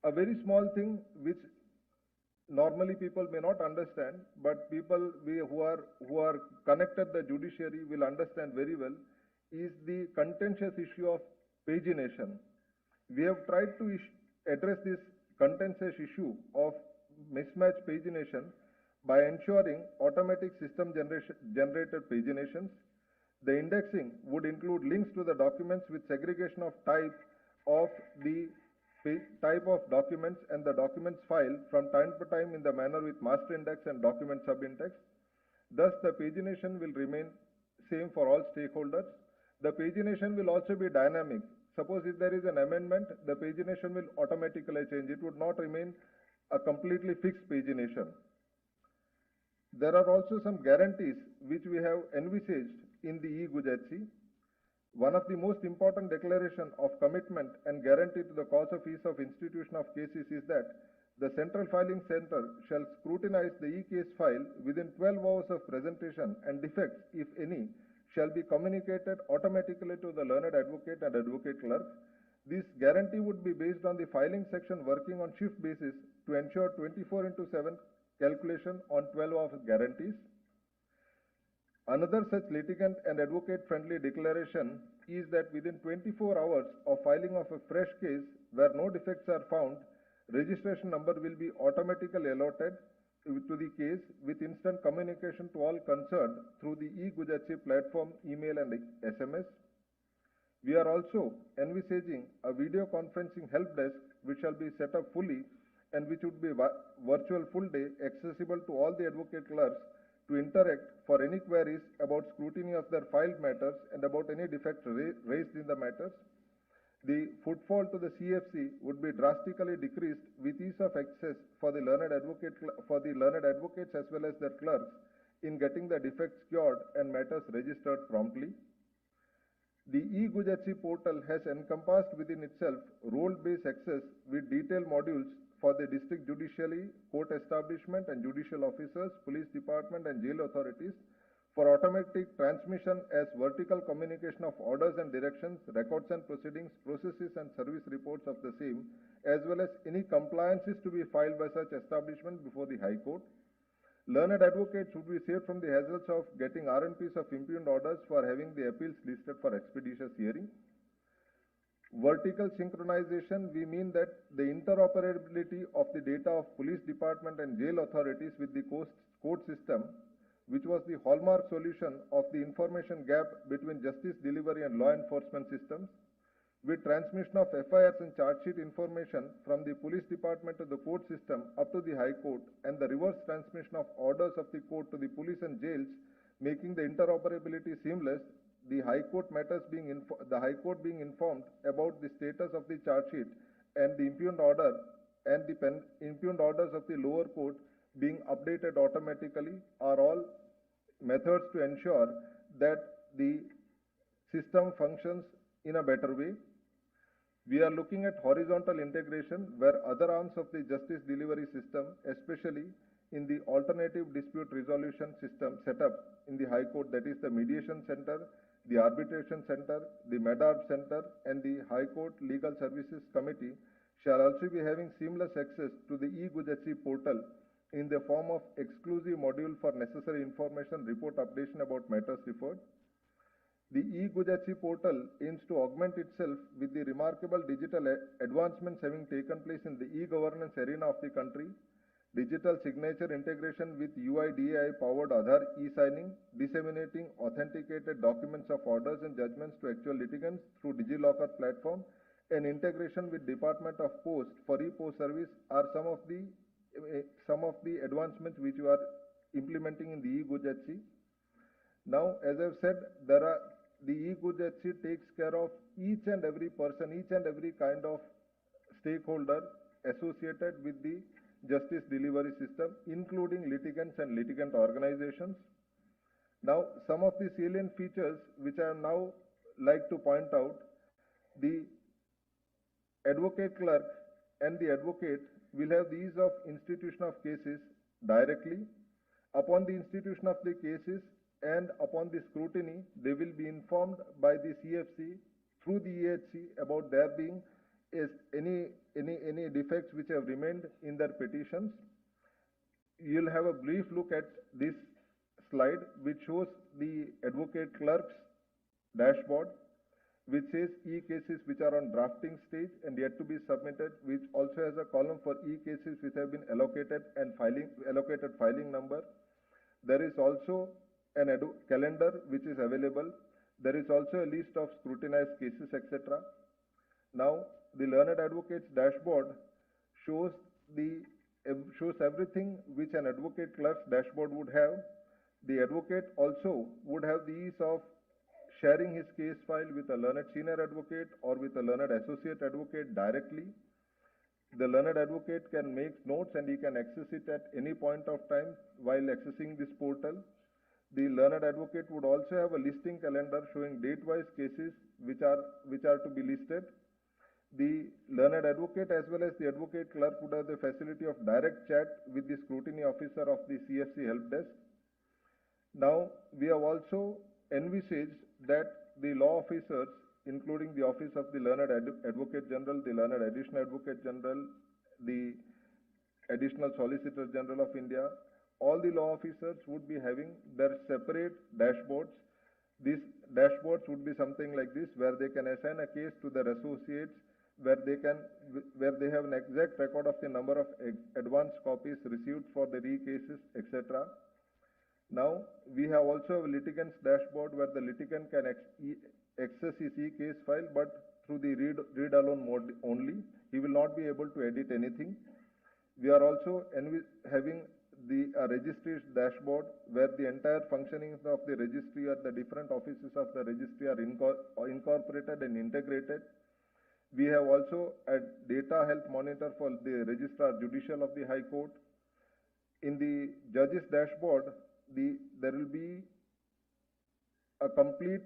G: A very small thing which normally people may not understand, but people who are connected the judiciary will understand very well, is the contentious issue of pagination. We have tried to address this contentious issue of mismatch pagination by ensuring automatic system generated paginations. The indexing would include links to the documents with segregation of type of the type of documents and the documents file from time to time in the manner with master index and document subindex. Thus, the pagination will remain same for all stakeholders. The pagination will also be dynamic. Suppose if there is an amendment, the pagination will automatically change. It would not remain a completely fixed pagination. There are also some guarantees which we have envisaged in the e-Gujarati. One of the most important declaration of commitment and guarantee to the cause of ease of institution of cases is that the Central Filing Center shall scrutinize the e-case file within 12 hours of presentation, and defects, if any, shall be communicated automatically to the learned advocate and advocate clerk. This guarantee would be based on the filing section working on shift basis to ensure 24/7 calculation on 12 hours guarantees. Another such litigant and advocate-friendly declaration is that within 24 hours of filing of a fresh case where no defects are found, registration number will be automatically allotted to the case with instant communication to all concerned through the e-Gujarati platform, email and SMS. We are also envisaging a video conferencing help desk which shall be set up fully and which would be virtual full day, accessible to all the advocate clerks to interact for any queries about scrutiny of their filed matters and about any defects raised in the matters. The footfall to the CFC would be drastically decreased with ease of access for the learned advocates as well as their clerks in getting the defects cured and matters registered promptly. The e-Gujarati portal has encompassed within itself role-based access with detailed modules for the district judiciary, court establishment and judicial officers, police department and jail authorities for automatic transmission as vertical communication of orders and directions, records and proceedings, processes and service reports of the same, as well as any compliances to be filed by such establishment before the High Court. Learned advocates would be saved from the hassles of getting RNPs of impugned orders for having the appeals listed for expeditious hearing. Vertical synchronization, we mean that the interoperability of the data of police department and jail authorities with the court system, which was the hallmark solution of the information gap between justice delivery and law enforcement systems, with transmission of FIRs and charge sheet information from the police department to the court system up to the High Court, and the reverse transmission of orders of the court to the police and jails, making the interoperability seamless. The High Court being informed about the status of the charge sheet and the impugned order and the impugned orders of the lower court being updated automatically are all methods to ensure that the system functions in a better way. We are looking at horizontal integration where other arms of the justice delivery system, especially in the alternative dispute resolution system set up in the High Court, that is the mediation center, the arbitration center, the MEDARB center and the High Court Legal Services Committee, shall also be having seamless access to the e-Gujarati portal in the form of exclusive module for necessary information report updation about matters referred. The e-Gujarati portal aims to augment itself with the remarkable digital advancements having taken place in the e-governance arena of the country. Digital signature integration with UIDAI powered Aadhaar e-signing, disseminating authenticated documents of orders and judgments to actual litigants through DigiLocker platform, and integration with Department of Post for e-post service are some of the advancements which we are implementing in the e-Gujarati. Now, as I've said, the e-Gujarati takes care of each and every person, each and every kind of stakeholder associated with the justice delivery system, including litigants and litigant organizations. Now, some of the salient features which I now like to point out: the advocate clerk and the advocate will have the ease of institution of cases directly. Upon the institution of the cases and upon the scrutiny, they will be informed by the CFC through the EHC about there being any defects which have remained in their petitions. you'll have a brief look at this slide, which shows the advocate clerk's dashboard, which says e-cases which are on drafting stage and yet to be submitted, which also has a column for e-cases which have been allocated and allocated filing number. There is also an calendar which is available. There is also a list of scrutinized cases, etc. Now, the learned advocate's dashboard shows everything which an advocate clerk's dashboard would have. The advocate also would have the ease of sharing his case file with a learned senior advocate or with a learned associate advocate directly. The learned advocate can make notes and he can access it at any point of time while accessing this portal. The learned advocate would also have a listing calendar showing date-wise cases which are to be listed. The learned advocate as well as the advocate clerk would have the facility of direct chat with the scrutiny officer of the CFC help desk. Now, we have also envisaged that the law officers, including the Office of the Learned Advocate General, the Learned Additional Advocate General, the Additional Solicitor General of India, all the law officers would be having their separate dashboards. These dashboards would be something like this, where they can assign a case to their associates, where they have an exact record of the number of advance copies received for the re-cases, etc. Now, we have also a litigant's dashboard where the litigant can access his e-case file, but through the read-alone mode only. He will not be able to edit anything. We are also having the registry's dashboard where the entire functioning of the registry at the different offices of the registry are incorporated and integrated. We have also a data health monitor for the Registrar Judicial of the High Court. In the judge's dashboard, there will be a complete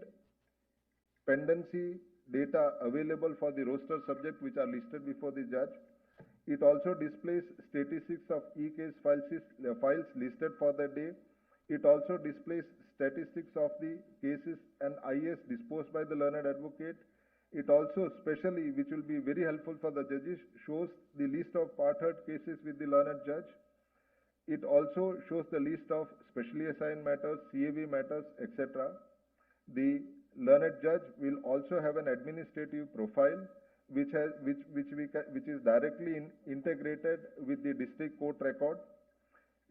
G: pendency data available for the roster subject which are listed before the judge. It also displays statistics of e-case files listed for the day. It also displays statistics of the cases and IS disposed by the learned advocate. It also, especially, which will be very helpful for the judges, shows the list of part-heard cases with the learned judge. It also shows the list of specially assigned matters, CAV matters, etc. The learned judge will also have an administrative profile which is directly integrated with the district court record.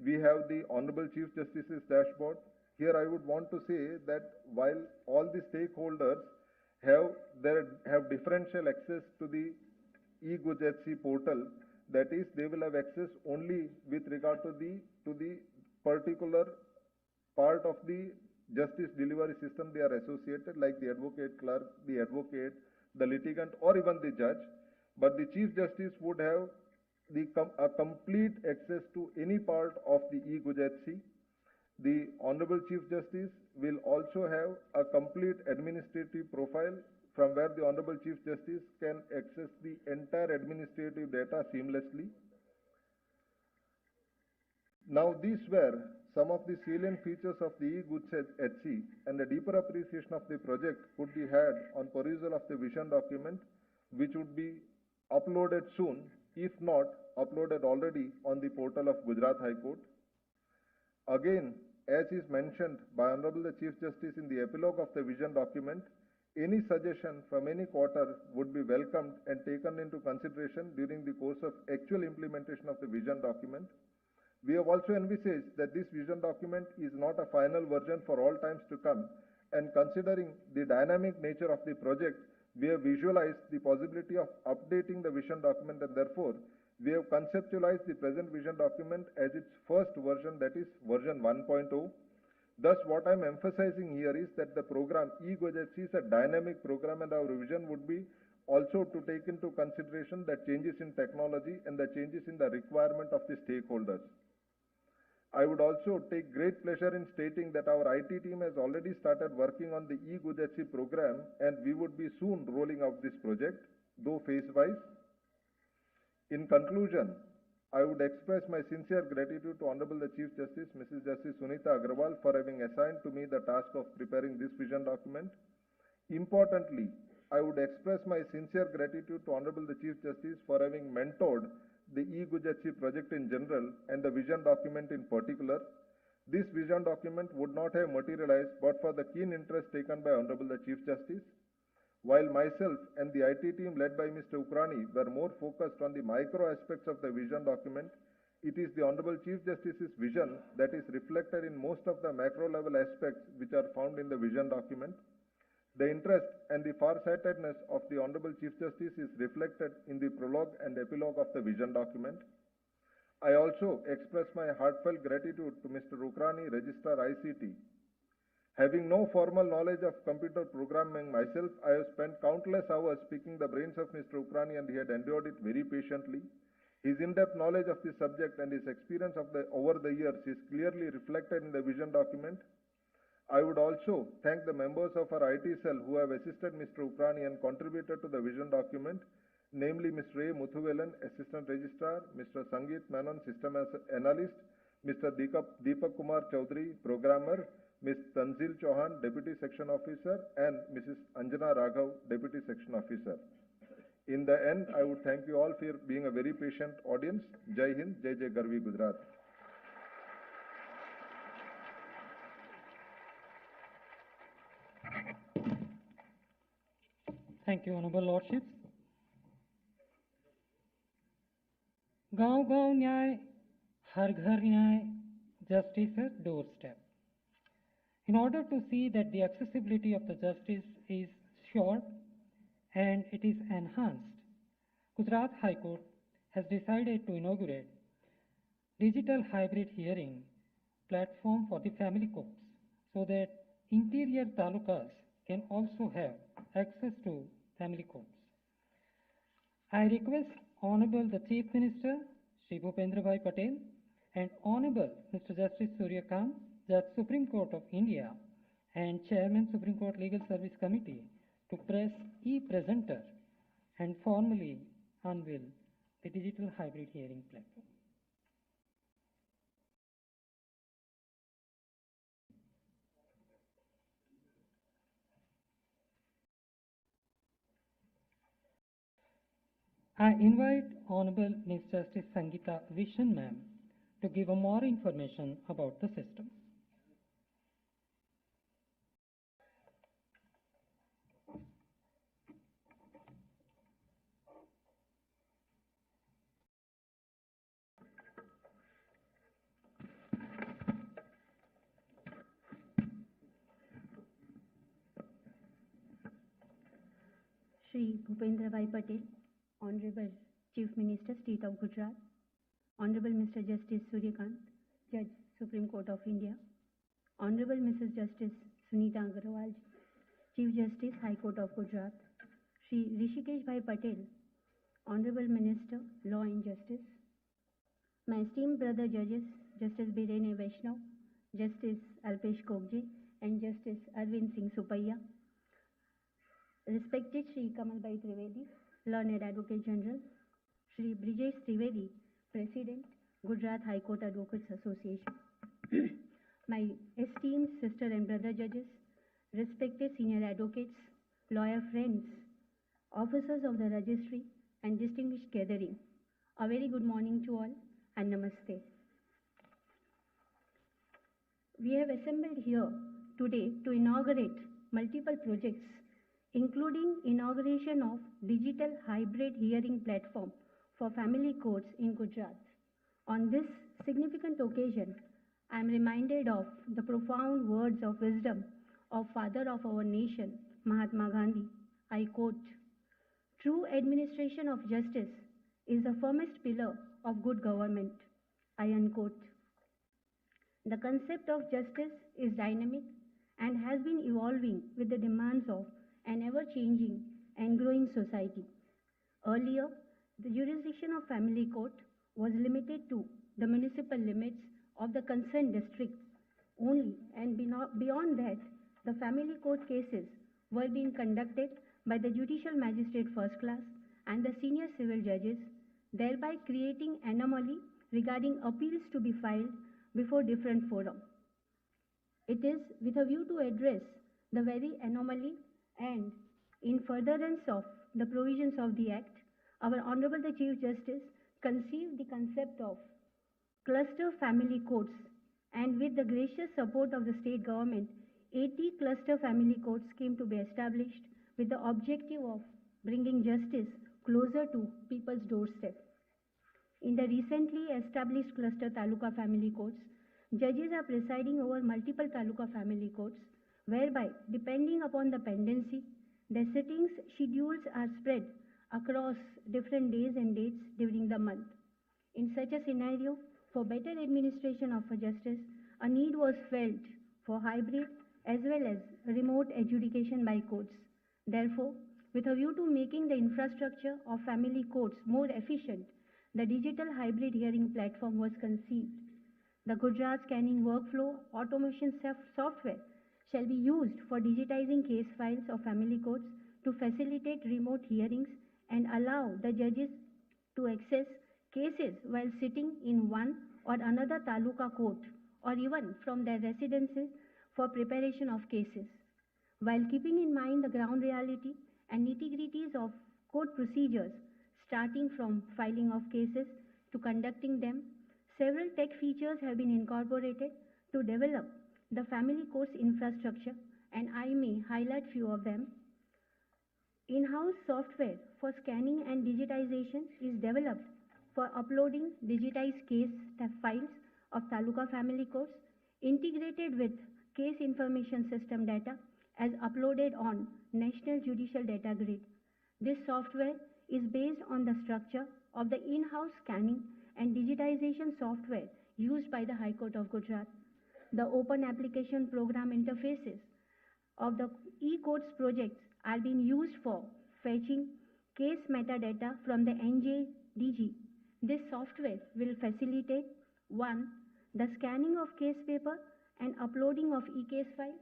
G: We have the Honorable Chief Justice's dashboard. Here I would want to say that while all the stakeholders have differential access to the e-GUJHC portal, that is, they will have access only with regard to the particular part of the justice delivery system they are associated, like the advocate clerk, the advocate, the litigant, or even the judge. But the Chief Justice would have a complete access to any part of the e-GUJHC. The Honorable Chief Justice will also have a complete administrative profile from where the Honorable Chief Justice can access the entire administrative data seamlessly. Now, these were some of the salient features of the e-GUJHC, and a deeper appreciation of the project could be had on perusal of the vision document, which would be uploaded soon, if not uploaded already on the portal of Gujarat High Court. Again, as is mentioned by Honorable the Chief Justice in the epilogue of the vision document, any suggestion from any quarter would be welcomed and taken into consideration during the course of actual implementation of the vision document. We have also envisaged that this vision document is not a final version for all times to come, and considering the dynamic nature of the project, we have visualized the possibility of updating the vision document, and therefore we have conceptualized the present vision document as its first version, that is version 1.0. Thus, what I am emphasizing here is that the program e-GUJHC is a dynamic program, and our vision would be also to take into consideration the changes in technology and the changes in the requirement of the stakeholders. I would also take great pleasure in stating that our IT team has already started working on the e-GUJHC program, and we would be soon rolling out this project, though phase-wise. In conclusion, I would express my sincere gratitude to Honorable the Chief Justice, Mrs. Justice Sunita Agrawal, for having assigned to me the task of preparing this vision document. Importantly, I would express my sincere gratitude to Honorable the Chief Justice for having mentored the e-Gujaratchi project in general and the vision document in particular, this vision document would not have materialized but for the keen interest taken by Honorable the Chief Justice. While myself and the IT team led by Mr. Ukrani were more focused on the micro aspects of the vision document, it is the Honorable Chief Justice's vision that is reflected in most of the macro level aspects which are found in the vision document. The interest and the farsightedness of the Honorable Chief Justice is reflected in the prologue and epilogue of the vision document. I also express my heartfelt gratitude to Mr. Ukrani, Registrar ICT. Having no formal knowledge of computer programming myself, I have spent countless hours picking the brains of Mr. Ukrani and he had endured it very patiently. His in-depth knowledge of the subject and his experience over the years is clearly reflected in the vision document. I would also thank the members of our IT cell who have assisted Mr. Ukrani and contributed to the vision document, namely Mr. A. Muthuvelan, Assistant Registrar, Mr. Sangeet Menon, System Analyst, Mr. Deepak Kumar Chaudhary, Programmer, Ms. Tanzil Chauhan, Deputy Section Officer, and Mrs. Anjana Raghav, Deputy Section Officer. In the end, I would thank you all for being a very patient audience. Jai Hind, Jai Jai Garvi Gujarat.
A: Thank you, Honorable Lordships. गांव गांव न्याय, हर घर न्याय, justice at doorstep. In order to see that the accessibility of the justice is sure and it is enhanced, Gujarat High Court has decided to inaugurate digital hybrid hearing platform for the family courts so that interior talukas can also have access to family courts. I request Honorable the Chief Minister, Shri Bhupendra Bhai Patel, and Honorable Mr. Justice Surya Kant, Judge Supreme Court of India and Chairman Supreme Court Legal Service Committee to press e-presenter and formally unveil the digital hybrid hearing platform. I invite Honorable Ms. Justice Sangeeta Vishan Ma'am to give more information about the system.
H: Shri Bhupendra Bhai Patel, Honorable Chief Minister, State of Gujarat, Honorable Mr. Justice Surya Kant, Judge, Supreme Court of India, Honorable Mrs. Justice Sunita Agarwal, Chief Justice, High Court of Gujarat, Shri Rishikesh Bhai Patel, Honorable Minister, Law and Justice, my esteemed brother judges, Justice Birene Vaishnav, Justice Alpesh Kokje, and Justice Arvind Singh Supaiya, respected Shri Kamalbai Trivedi, Learned Advocate General, Shri Brijesh Trivedi, President, Gujarat High Court Advocates Association, my esteemed sister and brother judges, respected senior advocates, lawyer friends, officers of the registry, and distinguished gathering, a very good morning to all and namaste. We have assembled here today to inaugurate multiple projects, including inauguration of digital hybrid hearing platform for family courts in Gujarat. On this significant occasion, I am reminded of the profound words of wisdom of Father of our nation, Mahatma Gandhi. I quote, "True administration of justice is the firmest pillar of good government." I unquote. The concept of justice is dynamic and has been evolving with the demands of an ever-changing and growing society. Earlier, the jurisdiction of family court was limited to the municipal limits of the concerned district only, and beyond that, the family court cases were being conducted by the judicial magistrate first class and the senior civil judges, thereby creating anomaly regarding appeals to be filed before different forums. It is with a view to address the very anomaly and in furtherance of the provisions of the Act, our Honorable the Chief Justice conceived the concept of cluster family courts, and with the gracious support of the state government, 80 cluster family courts came to be established with the objective of bringing justice closer to people's doorstep. In the recently established cluster taluka family courts, judges are presiding over multiple taluka family courts, whereby, depending upon the pendency, the sittings schedules are spread across different days and dates during the month. In such a scenario, for better administration of justice, a need was felt for hybrid as well as remote adjudication by courts. Therefore, with a view to making the infrastructure of family courts more efficient, the digital hybrid hearing platform was conceived. The Gujarat scanning workflow automation software shall be used for digitizing case files of family courts to facilitate remote hearings and allow the judges to access cases while sitting in one or another taluka court or even from their residences for preparation of cases. While keeping in mind the ground reality and nitty-gritties of court procedures, starting from filing of cases to conducting them, several tech features have been incorporated to develop the family courts infrastructure, and I may highlight few of them. In-house software for scanning and digitization is developed for uploading digitized case files of taluka family courts integrated with case information system data as uploaded on National Judicial Data Grid. This software is based on the structure of the in-house scanning and digitization software used by the High Court of Gujarat. The open application program interfaces of the e-courts projects are being used for fetching case metadata from the NJDG. This software will facilitate 1. The scanning of case paper and uploading of e-case file,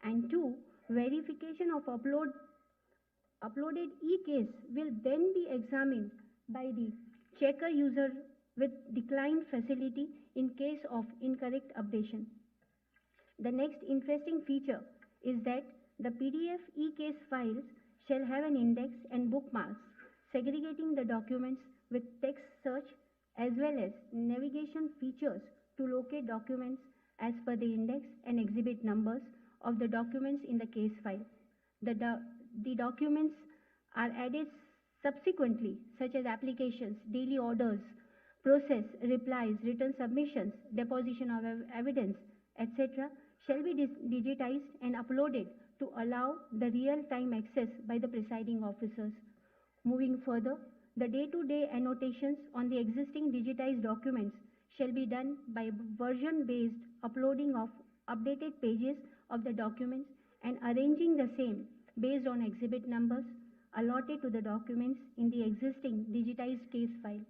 H: and 2. Verification of uploaded e-case will then be examined by the checker user with declined facility in case of incorrect updation. The next interesting feature is that the PDF e-case files shall have an index and bookmarks segregating the documents with text search as well as navigation features to locate documents as per the index and exhibit numbers of the documents in the case file. The documents are added subsequently, such as applications, daily orders, process, replies, written submissions, deposition of evidence, etc., shall be digitized and uploaded to allow the real-time access by the presiding officers. Moving further, the day-to-day annotations on the existing digitized documents shall be done by version-based uploading of updated pages of the documents and arranging the same based on exhibit numbers allotted to the documents in the existing digitized case file.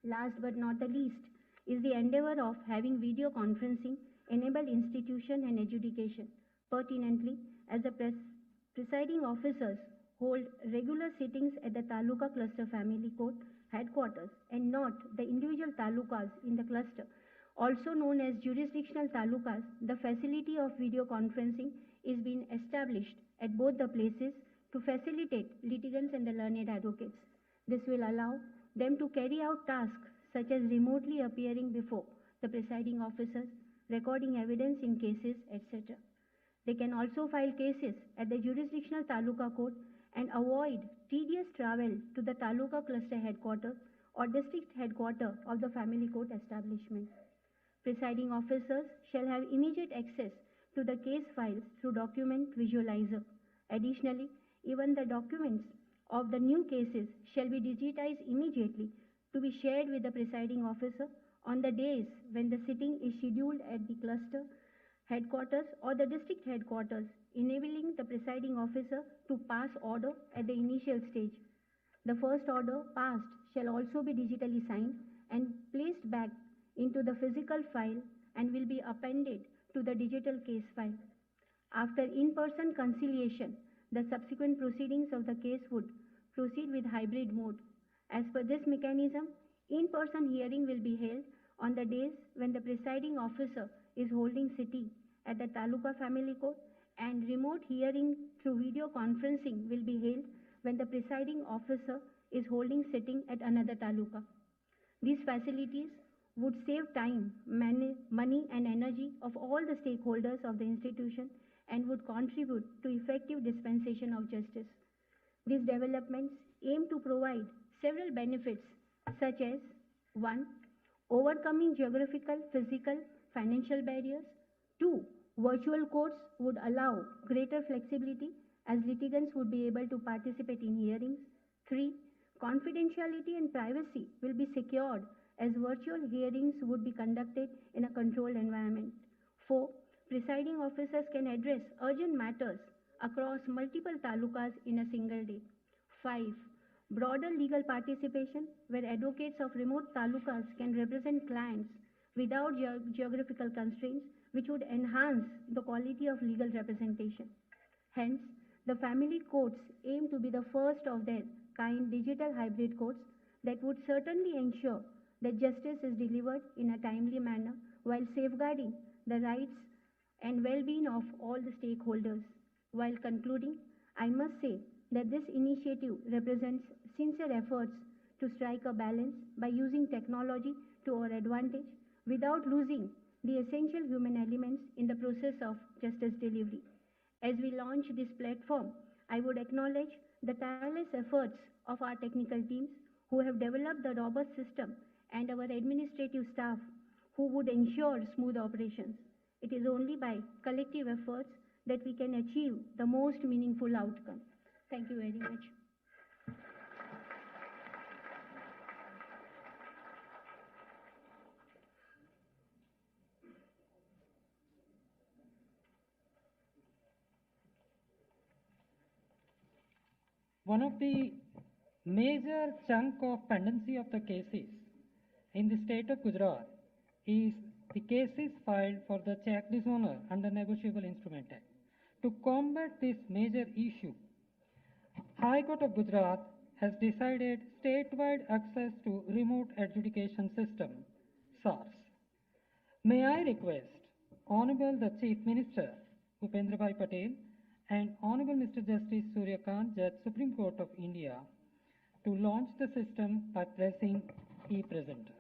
H: Last but not the least is the endeavor of having video conferencing enable institution and adjudication. Pertinently, as the presiding officers hold regular sittings at the Taluka Cluster Family Court headquarters and not the individual talukas in the cluster, also known as jurisdictional talukas, the facility of video conferencing is being established at both the places to facilitate litigants and the learned advocates. This will allow them to carry out tasks such as remotely appearing before the presiding officers, recording evidence in cases, etc. They can also file cases at the jurisdictional taluka court and avoid tedious travel to the taluka cluster headquarters or district headquarters of the family court establishment. Presiding officers shall have immediate access to the case files through document visualizer. Additionally, even the documents of the new cases shall be digitized immediately to be shared with the presiding officer on the days when the sitting is scheduled at the cluster headquarters or the district headquarters, enabling the presiding officer to pass order at the initial stage. The first order passed shall also be digitally signed and placed back into the physical file and will be appended to the digital case file. After in-person conciliation, the subsequent proceedings of the case would proceed with hybrid mode. As per this mechanism, in-person hearing will be held on the days when the presiding officer is holding sitting at the Taluka Family Court, and remote hearing through video conferencing will be held when the presiding officer is holding sitting at another Taluka. These facilities would save time, money and energy of all the stakeholders of the institution and would contribute to effective dispensation of justice. These developments aim to provide several benefits such as 1. Overcoming geographical, physical, financial barriers. 2. Virtual courts would allow greater flexibility as litigants would be able to participate in hearings. 3. Confidentiality and privacy will be secured as virtual hearings would be conducted in a controlled environment. 4. Presiding officers can address urgent matters across multiple talukas in a single day. 5. Broader legal participation where advocates of remote talukas can represent clients without geographical constraints, which would enhance the quality of legal representation. Hence, the family courts aim to be the first of their kind digital hybrid courts that would certainly ensure that justice is delivered in a timely manner while safeguarding the rights and well-being of all the stakeholders. While concluding, I must say that this initiative represents sincere efforts to strike a balance by using technology to our advantage without losing the essential human elements in the process of justice delivery. As we launch this platform, I would acknowledge the tireless efforts of our technical teams who have developed the robust system and our administrative staff who would ensure smooth operations. It is only by collective efforts that we can achieve the most meaningful outcome. Thank you very much.
A: One of the major chunk of pendency of the cases in the state of Gujarat is the cases filed for the check dishonor under Negotiable Instrument Act. To combat this major issue, High Court of Gujarat has decided statewide access to remote adjudication system, SARS. May I request Honorable the Chief Minister, Bhupendra Bhai Patel, and Honorable Mr. Justice Suryakant, Judge, Supreme Court of India, to launch the system by pressing e-presenter.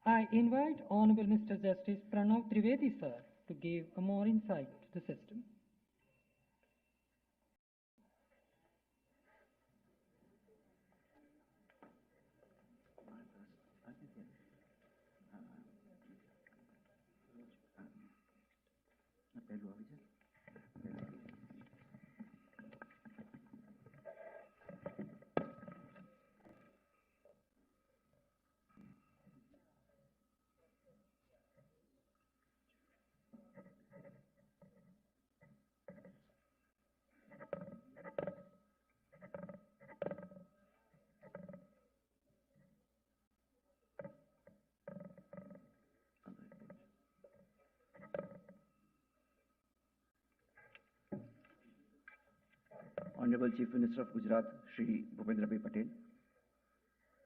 A: I invite Honorable Mr. Justice Pranav Trivedi, sir, to give a more insight to the system.
I: Honorable Chief Minister of Gujarat, Shri Bhupendra Bhai Patel,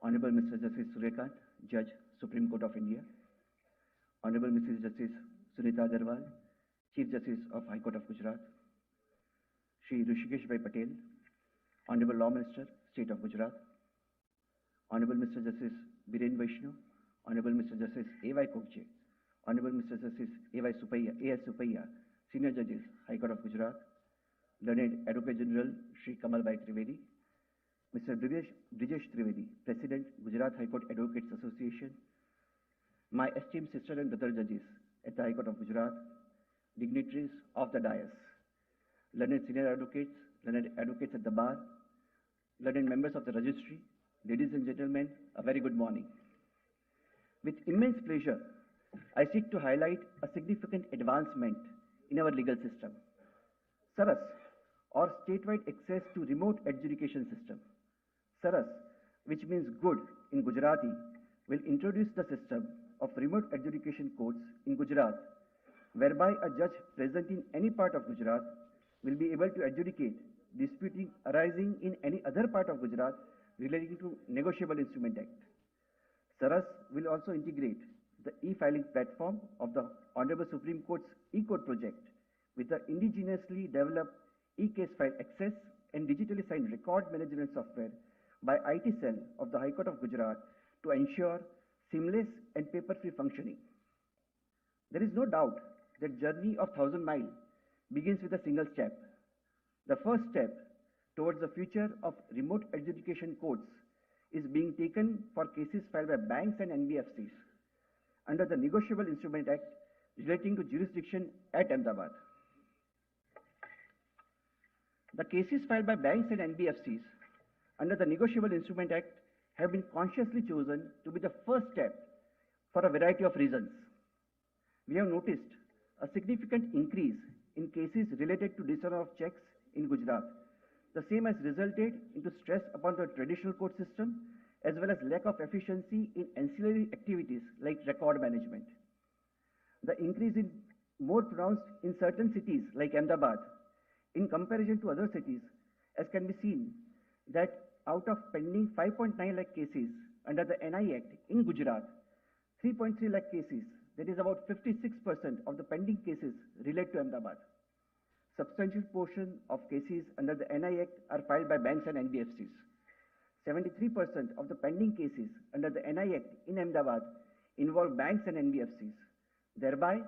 I: Honorable Mr. Justice Suryakant, Judge, Supreme Court of India, Honorable Mrs. Justice Sunita Agarwal, Chief Justice of High Court of Gujarat, Shri Rishikesh Bhai Patel, Honorable Law Minister, State of Gujarat, Honorable Mr. Justice Biren Vaishnav, Honorable Mr. Justice A.Y. Kokche, Honorable Mr. Justice A.Y. Supaiya, A.S. Supaiya, Senior Judges, High Court of Gujarat, Learned Advocate General Shri Kamal Bhai Trivedi, Mr. Brijesh Trivedi, President, Gujarat High Court Advocates Association, my esteemed sister and brother judges at the High Court of Gujarat, dignitaries of the dais, learned senior advocates, learned advocates at the bar, learned members of the registry, ladies and gentlemen, a very good morning. With immense pleasure, I seek to highlight a significant advancement in our legal system. Saras, or statewide access to remote adjudication system. Saras, which means good in Gujarati, will introduce the system of remote adjudication courts in Gujarat, whereby a judge present in any part of Gujarat will be able to adjudicate disputes arising in any other part of Gujarat relating to Negotiable Instrument Act. Saras will also integrate the e-filing platform of the Honorable Supreme Court's e-court project with the indigenously developed e-case file access and digitally signed record management software by IT cell of the High Court of Gujarat to ensure seamless and paper-free functioning. There is no doubt that journey of 1,000 miles begins with a single step. The first step towards the future of remote adjudication courts is being taken for cases filed by banks and NBFCs under the Negotiable Instrument Act relating to jurisdiction at Ahmedabad. The cases filed by banks and NBFCs under the Negotiable Instrument Act have been consciously chosen to be the first step for a variety of reasons. We have noticed a significant increase in cases related to dishonour of checks in Gujarat. The same has resulted into stress upon the traditional court system as well as lack of efficiency in ancillary activities like record management. The increase is more pronounced in certain cities like Ahmedabad in comparison to other cities, as can be seen that out of pending 5.9 lakh cases under the NI Act in Gujarat, 3.3 lakh cases, that is about 56% of the pending cases, relate to Ahmedabad. Substantial portion of cases under the NI Act are filed by banks and NBFCs. 73% of the pending cases under the NI Act in Ahmedabad involve banks and NBFCs. Thereby,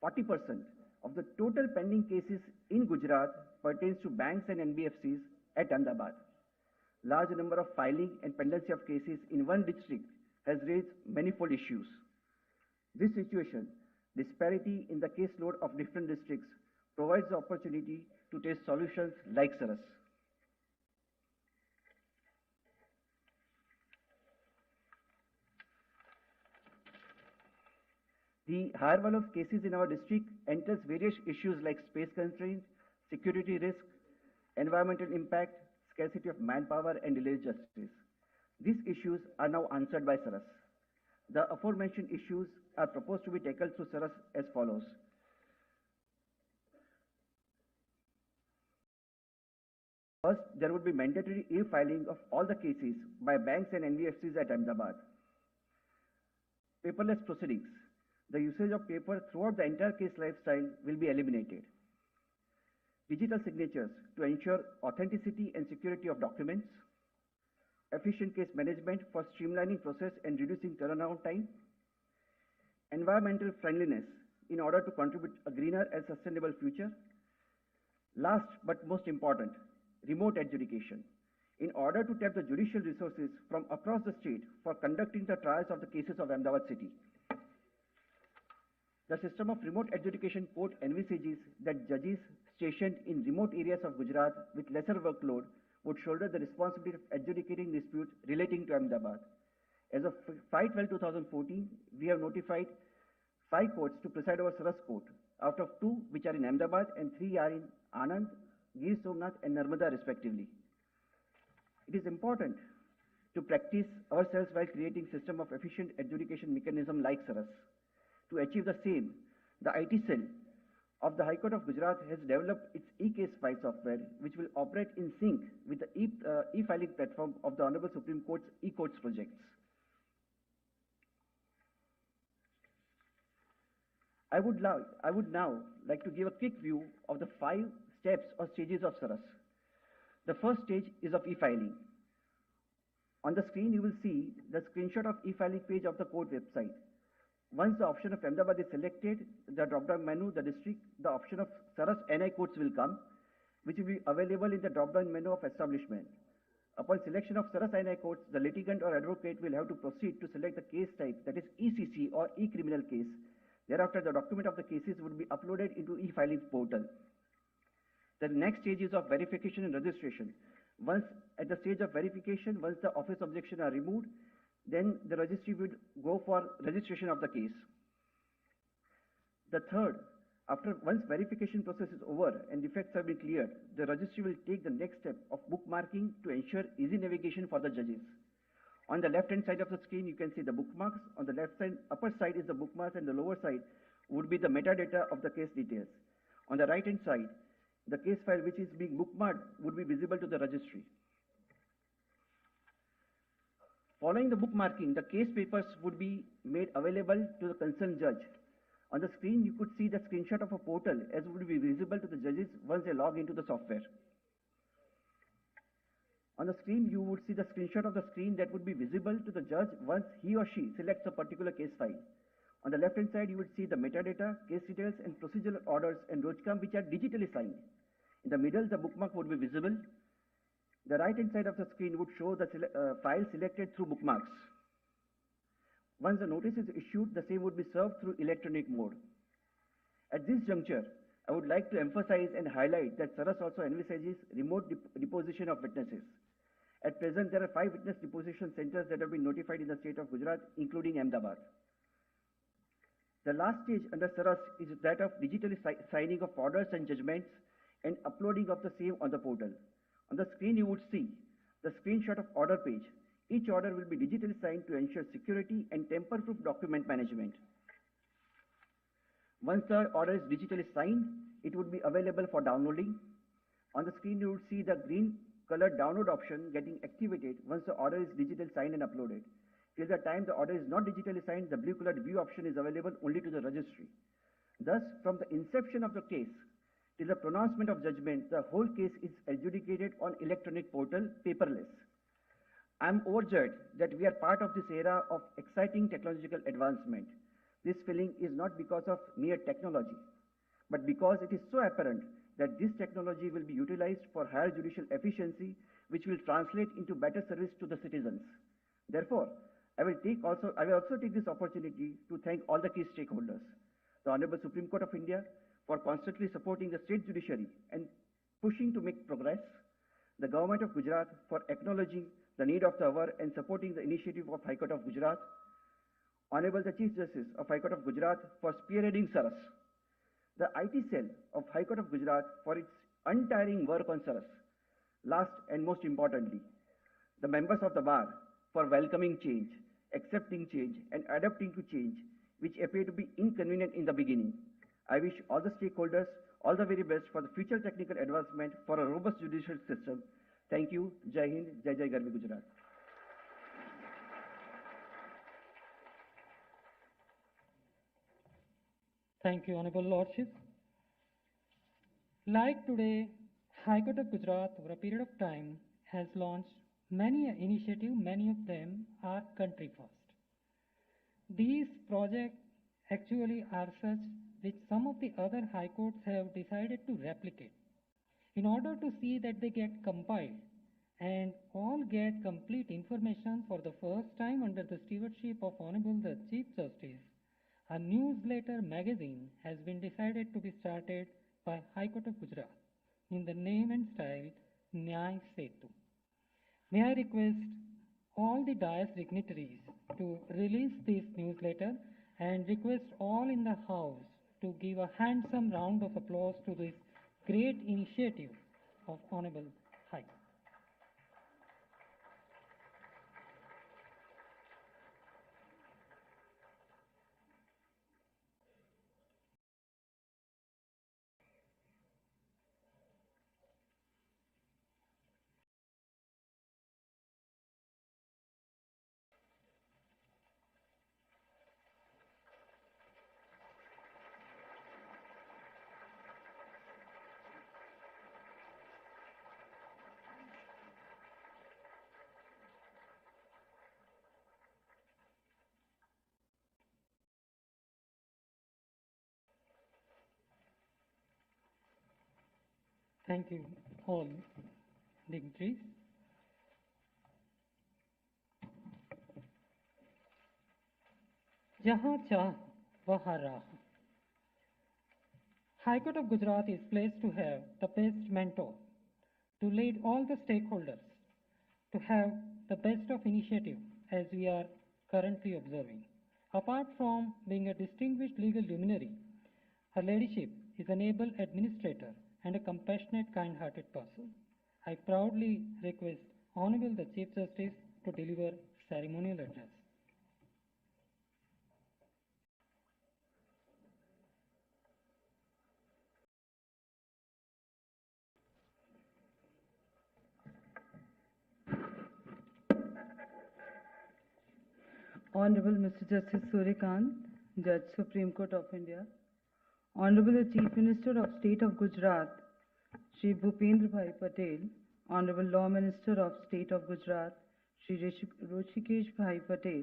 I: 40% of the total pending cases in Gujarat pertains to banks and NBFCs at Ahmedabad. Large number of filing and pendency of cases in one district has raised manifold issues. This situation, disparity in the caseload of different districts, provides the opportunity to test solutions like Saras. The higher volume of cases in our district entails various issues like space constraints, security risk, environmental impact, scarcity of manpower, and delayed justice. These issues are now answered by Saras. The aforementioned issues are proposed to be tackled through Saras as follows. First, there would be mandatory e-filing of all the cases by banks and NBFCs at Ahmedabad. Paperless proceedings. The usage of paper throughout the entire case lifestyle will be eliminated. Digital signatures to ensure authenticity and security of documents. Efficient case management for streamlining process and reducing turnaround time. Environmental friendliness in order to contribute a greener and sustainable future. Last but most important, remote adjudication. In order to tap the judicial resources from across the state for conducting the trials of the cases of Ahmedabad city. The system of remote adjudication court envisages that judges stationed in remote areas of Gujarat with lesser workload would shoulder the responsibility of adjudicating disputes relating to Ahmedabad. As of 5/12/2014, we have notified 5 courts to preside over Saras Court, out of 2 which are in Ahmedabad and 3 are in Anand, Gir Somnath and Narmada respectively. It is important to practice ourselves while creating system of efficient adjudication mechanism like Saras. To achieve the same, the IT cell of the High Court of Gujarat has developed its e-case file software, which will operate in sync with the e-filing platform of the Honorable Supreme Court's e-courts projects. I would now like to give a quick view of the 5 steps or stages of Saras. The first stage is of e-filing. On the screen, you will see the screenshot of e-filing page of the court website. Once the option of Ahmedabad is selected, the drop-down menu, the district, the option of Saras NI courts will come, which will be available in the drop-down menu of establishment. Upon selection of Saras NI courts, the litigant or advocate will have to proceed to select the case type, that is ECC or e-criminal case. Thereafter, the document of the cases would be uploaded into e-filing portal. The next stage is of verification and registration. Once at the stage of verification, once the office objection are removed, then the registry would go for registration of the case. The third, Once verification process is over and defects have been cleared, the registry will take the next step of bookmarking to ensure easy navigation for the judges. On the left-hand side of the screen, you can see the bookmarks. On the left side, upper side is the bookmarks, and the lower side would be the metadata of the case details. On the right-hand side, the case file which is being bookmarked would be visible to the registry. Following the bookmarking, the case papers would be made available to the concerned judge. On the screen, you could see the screenshot of a portal as would be visible to the judges once they log into the software. On the screen, you would see the screenshot of the screen that would be visible to the judge once he or she selects a particular case file. On the left-hand side, you would see the metadata, case details, and procedural orders and rojcam which are digitally signed. In the middle, the bookmark would be visible. The right-hand side of the screen would show the file selected through bookmarks. Once the notice is issued, the same would be served through electronic mode. At this juncture, I would like to emphasize and highlight that SARAS also envisages remote deposition of witnesses. At present, there are 5 witness deposition centers that have been notified in the state of Gujarat, including Ahmedabad. The last stage under SARAS is that of digitally signing of orders and judgments and uploading of the same on the portal. On the screen, you would see the screenshot of order page. Each order will be digitally signed to ensure security and tamper-proof document management. Once the order is digitally signed, it would be available for downloading. On the screen, you would see the green colored download option getting activated once the order is digitally signed and uploaded. Till the time the order is not digitally signed, the blue colored view option is available only to the registry. Thus, from the inception of the case till the pronouncement of judgment, the whole case is adjudicated on electronic portal, paperless. I am overjoyed that we are part of this era of exciting technological advancement. This feeling is not because of mere technology, but because it is so apparent that this technology will be utilized for higher judicial efficiency, which will translate into better service to the citizens. Therefore, I will also take this opportunity to thank all the key stakeholders, the Honorable Supreme Court of India for constantly supporting the state judiciary and pushing to make progress, the Government of Gujarat for acknowledging the need of the hour and supporting the initiative of High Court of Gujarat, Honorable the Chief Justice of High Court of Gujarat for spearheading SARAS, the IT cell of High Court of Gujarat for its untiring work on SARAS. Last and most importantly, the members of the bar for welcoming change, accepting change, and adapting to change, which appear to be inconvenient in the beginning. I wish all the stakeholders all the very best for the future technical advancement for a robust judicial system. Thank you. Jai Hind, Jai Jai Garvi Gujarat.
A: Thank you, Honorable Lordship. Like today, High Court of Gujarat over a period of time has launched many initiatives, many of them are country first. These projects actually are such which some of the other high courts have decided to replicate in order to see that they get compiled and all get complete information for the first time under the stewardship of Honorable the Chief Justice. A newsletter magazine has been decided to be started by High Court of Gujarat in the name and style Nyay Setu. May I request all the dais dignitaries to release this newsletter and request all in the house to give a handsome round of applause to this great initiative of Honorable High Court. Thank you all dignitaries. Jahan Chah Wahan Raah. High Court of Gujarat is placed to have the best mentor, to lead all the stakeholders, to have the best of initiative as we are currently observing. Apart from being a distinguished legal luminary, Her ladyship is an able administrator and a compassionate, kind-hearted person. I proudly request Honorable the Chief Justice to deliver ceremonial address.
J: Honorable Mr. Justice Suryakant, Judge Supreme Court of India, Honorable the Chief Minister of State of Gujarat, Shri Bhupendra Bhai Patel, Honorable Law Minister of State of Gujarat, Shri Hrishikesh Bhai Patel,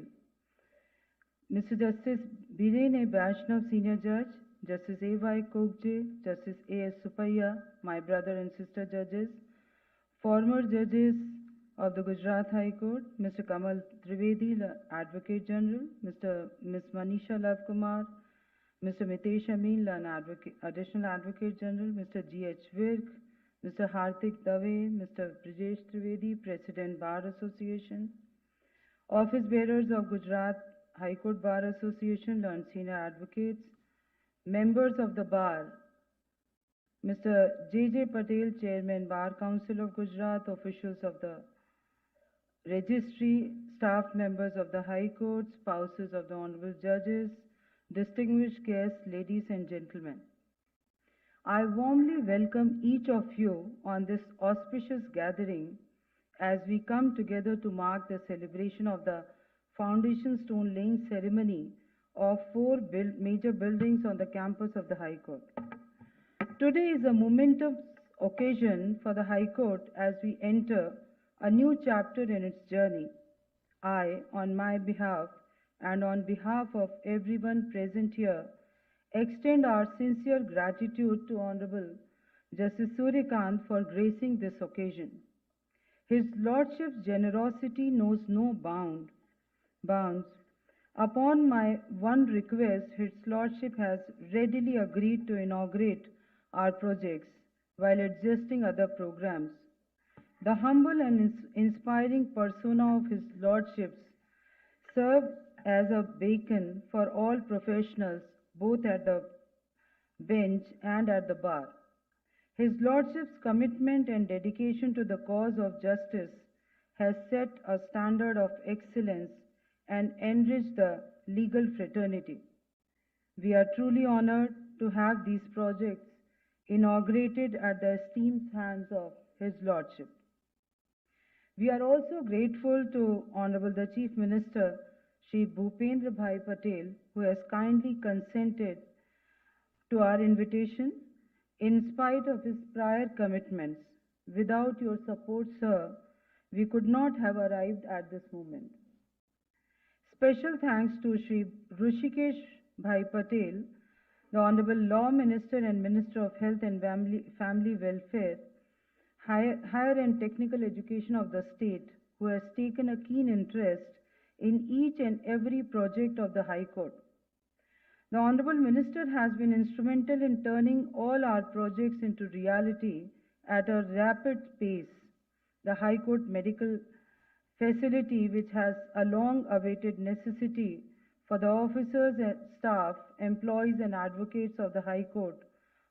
J: Mr. Justice Biren A. Vaishnav, Senior Judge, Justice A.Y. Kokje, Justice A.S. Supaiya, my brother and sister judges, former judges of the Gujarat High Court, Mr. Kamal Trivedi, Advocate General, Ms. Manisha Love Kumar, Mr. Mitesh Amin, Additional Advocate General, Mr. G.H. Virk, Mr. Hardik Dave, Mr. Brijesh Trivedi, President Bar Association, Office Bearers of Gujarat High Court Bar Association, learned senior advocates, members of the Bar, Mr. J.J. Patel, Chairman Bar Council of Gujarat, officials of the Registry, staff members of the High Court, spouses of the Honorable Judges, distinguished guests, ladies and gentlemen. I warmly welcome each of you on this auspicious gathering as we come together to mark the celebration of the foundation stone laying ceremony of four major buildings on the campus of the High Court. Today is a momentous occasion for the High Court as we enter a new chapter in its journey. I, on my behalf and on behalf of everyone present here, extend our sincere gratitude to Honorable Justice Suryakant for gracing this occasion. His Lordship's generosity knows no bounds. Upon my one request, His Lordship has readily agreed to inaugurate our projects while adjusting other programs. The humble and inspiring persona of His Lordships serve as a beacon for all professionals, both at the bench and at the bar. His Lordship's commitment and dedication to the cause of justice has set a standard of excellence and enriched the legal fraternity. We are truly honored to have these projects inaugurated at the esteemed hands of His Lordship. We are also grateful to Honorable the Chief Minister, Shri Bhupendra Bhai Patel, who has kindly consented to our invitation in spite of his prior commitments. Without your support, sir, we could not have arrived at this moment. Special thanks to Shri Hrishikesh Bhai Patel, the Honorable Law Minister and Minister of Health and Family Welfare, Higher and Technical Education of the state, who has taken a keen interest in each and every project of the High Court. The Honorable Minister has been instrumental in turning all our projects into reality at a rapid pace. The High Court Medical Facility, which has a long-awaited necessity for the officers and staff, employees and advocates of the High Court,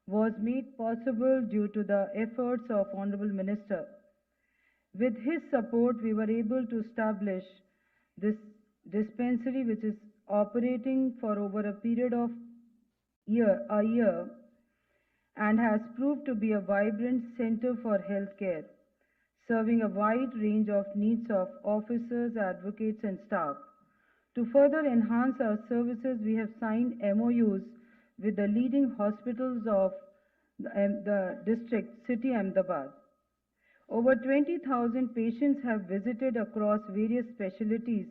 J: was made possible due to the efforts of Honorable Minister. With his support, we were able to establish this dispensary, which is operating for over a period of a year and has proved to be a vibrant center for healthcare, serving a wide range of needs of officers, advocates and staff. To further enhance our services, we have signed MOUs with the leading hospitals of the district, City Ahmedabad. Over 20,000 patients have visited across various specialties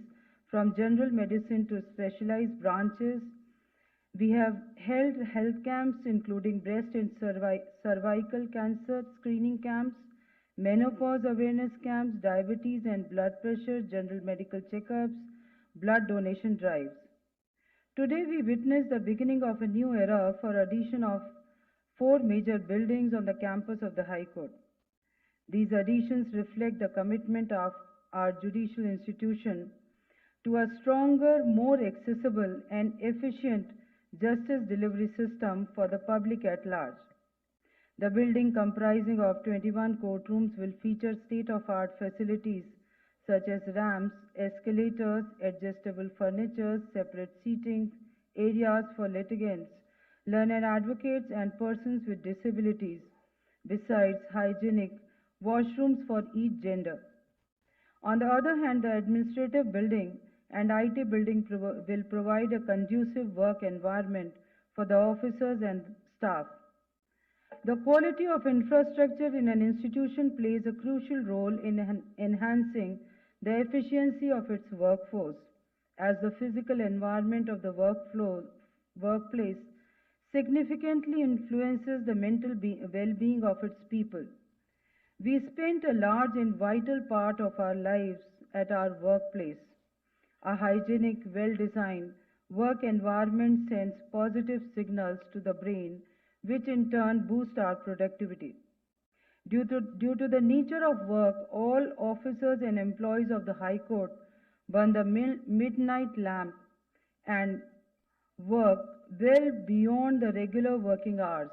J: from general medicine to specialized branches. We have held health camps including breast and cervical cancer screening camps, menopause awareness camps, diabetes and blood pressure, general medical checkups, blood donation drives. Today we witness the beginning of a new era for addition of 4 major buildings on the campus of the High Court. These additions reflect the commitment of our judicial institution to a stronger, more accessible and efficient justice delivery system for the public at large. The building, comprising of 21 courtrooms, will feature state-of-art facilities such as ramps, escalators, adjustable furniture, separate seating areas for litigants, learned advocates, and persons with disabilities, besides hygienic washrooms for each gender. On the other hand, the administrative building and IT building will provide a conducive work environment for the officers and staff. The quality of infrastructure in an institution plays a crucial role in enhancing the efficiency of its workforce, as the physical environment of the workplace significantly influences the mental well-being of its people. We spend a large and vital part of our lives at our workplace. A hygienic, well-designed work environment sends positive signals to the brain, which in turn boost our productivity. Due to the nature of work, all officers and employees of the High Court burn the midnight lamp and work well beyond the regular working hours.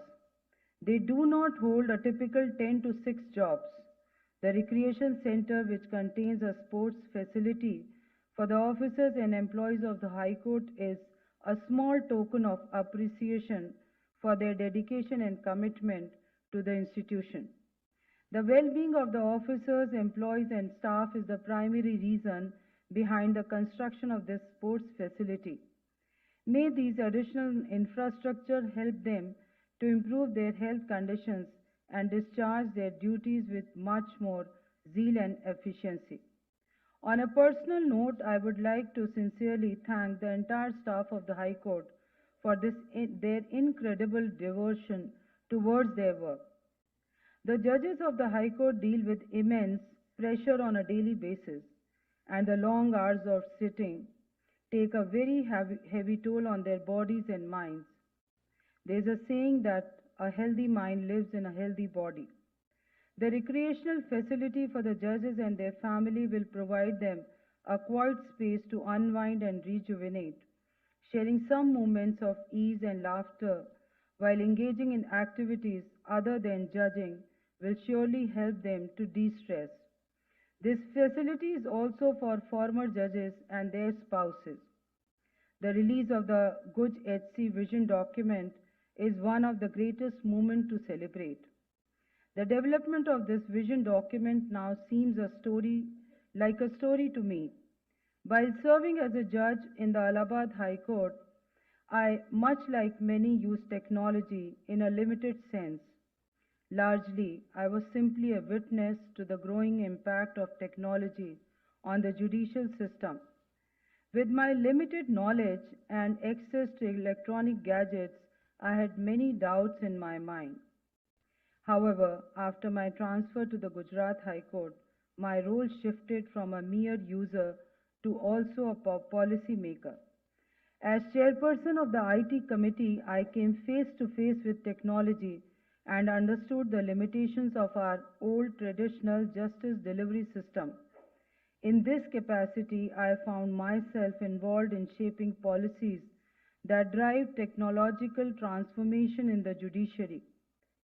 J: They do not hold a typical 10 to 6 jobs. The recreation center, which contains a sports facility for the officers and employees of the High Court, is a small token of appreciation for their dedication and commitment to the institution. The well-being of the officers, employees, and staff is the primary reason behind the construction of this sports facility. May these additional infrastructure help them to improve their health conditions and discharge their duties with much more zeal and efficiency. On a personal note, I would like to sincerely thank the entire staff of the High Court for their incredible devotion towards their work. The judges of the High Court deal with immense pressure on a daily basis, and the long hours of sitting take a very heavy toll on their bodies and minds. There is a saying that a healthy mind lives in a healthy body. The recreational facility for the judges and their family will provide them a quiet space to unwind and rejuvenate. Sharing some moments of ease and laughter while engaging in activities other than judging will surely help them to de-stress. This facility is also for former judges and their spouses. The release of the Guj HC vision document is one of the greatest moments to celebrate. The development of this vision document now seems like a story to me. While serving as a judge in the Allahabad High Court, I, much like many, use technology in a limited sense. Largely, I was simply a witness to the growing impact of technology on the judicial system. With my limited knowledge and access to electronic gadgets, I had many doubts in my mind. However, after my transfer to the Gujarat High Court, my role shifted from a mere user to also a policy maker. As chairperson of the IT committee, I came face to face with technology and understood the limitations of our old traditional justice delivery system. In this capacity, I found myself involved in shaping policies that drive technological transformation in the judiciary.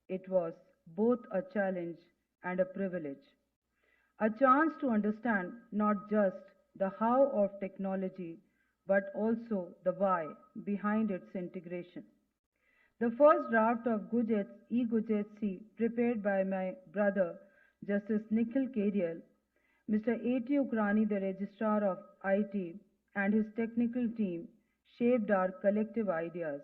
J: It was both a challenge and a privilege. A chance to understand not just the how of technology, but also the why behind its integration. The first draft of e-Guj HC, prepared by my brother, Justice Nikhil Kerial, Mr. A.T. Ukrani, the Registrar of IT, and his technical team, shaped our collective ideas.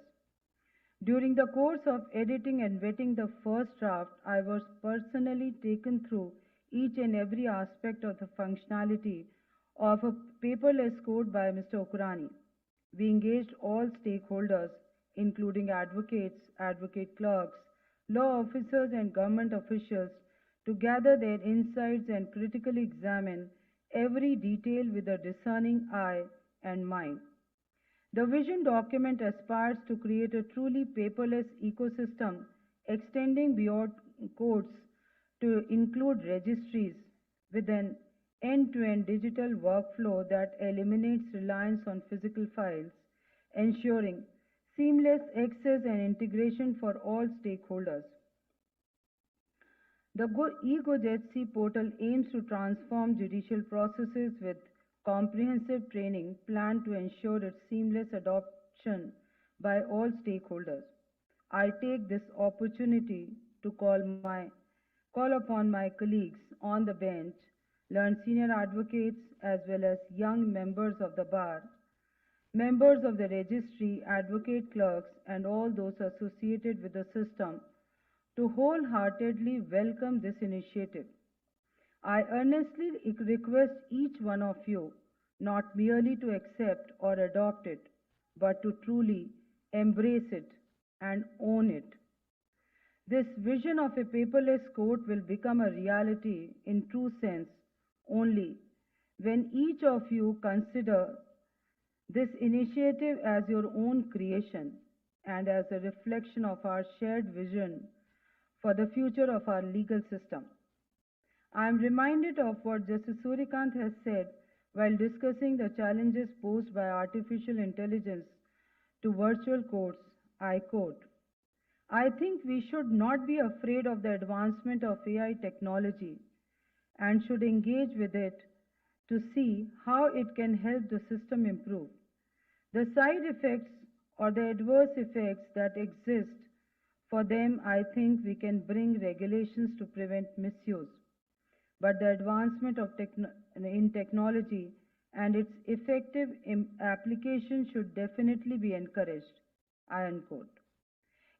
J: During the course of editing and vetting the first draft, I was personally taken through each and every aspect of the functionality of a paperless code by Mr. Ukrani. We engaged all stakeholders, including advocates, advocate clerks, law officers, and government officials, to gather their insights and critically examine every detail with a discerning eye and mind. The vision document aspires to create a truly paperless ecosystem extending beyond courts to include registries with an end-to-end digital workflow that eliminates reliance on physical files, ensuring seamless access and integration for all stakeholders. The e-GoJC portal aims to transform judicial processes with comprehensive training planned to ensure its seamless adoption by all stakeholders. I take this opportunity to call upon my colleagues on the bench, learned senior advocates as well as young members of the bar, members of the registry, advocate clerks, and all those associated with the system to wholeheartedly welcome this initiative. I earnestly request each one of you not merely to accept or adopt it, but to truly embrace it and own it. This vision of a paperless court will become a reality in true sense only when each of you consider this initiative as your own creation and as a reflection of our shared vision for the future of our legal system. I am reminded of what Justice Suryakant has said while discussing the challenges posed by artificial intelligence to virtual courts. I quote, I think we should not be afraid of the advancement of AI technology and should engage with it to see how it can help the system improve. The side effects or the adverse effects that exist, for them I think we can bring regulations to prevent misuse. But the advancement of in technology and its effective application should definitely be encouraged. I unquote.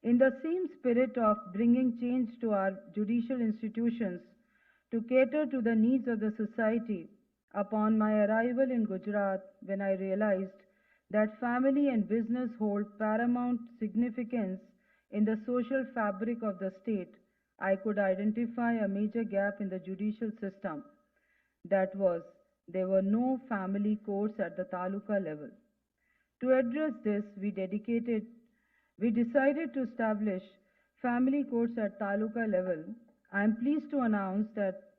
J: In the same spirit of bringing change to our judicial institutions to cater to the needs of the society, upon my arrival in Gujarat, when I realized that family and business hold paramount significance in the social fabric of the state, I could identify a major gap in the judicial system. That was, there were no family courts at the taluka level. To address this, we decided to establish family courts at taluka level. I am pleased to announce that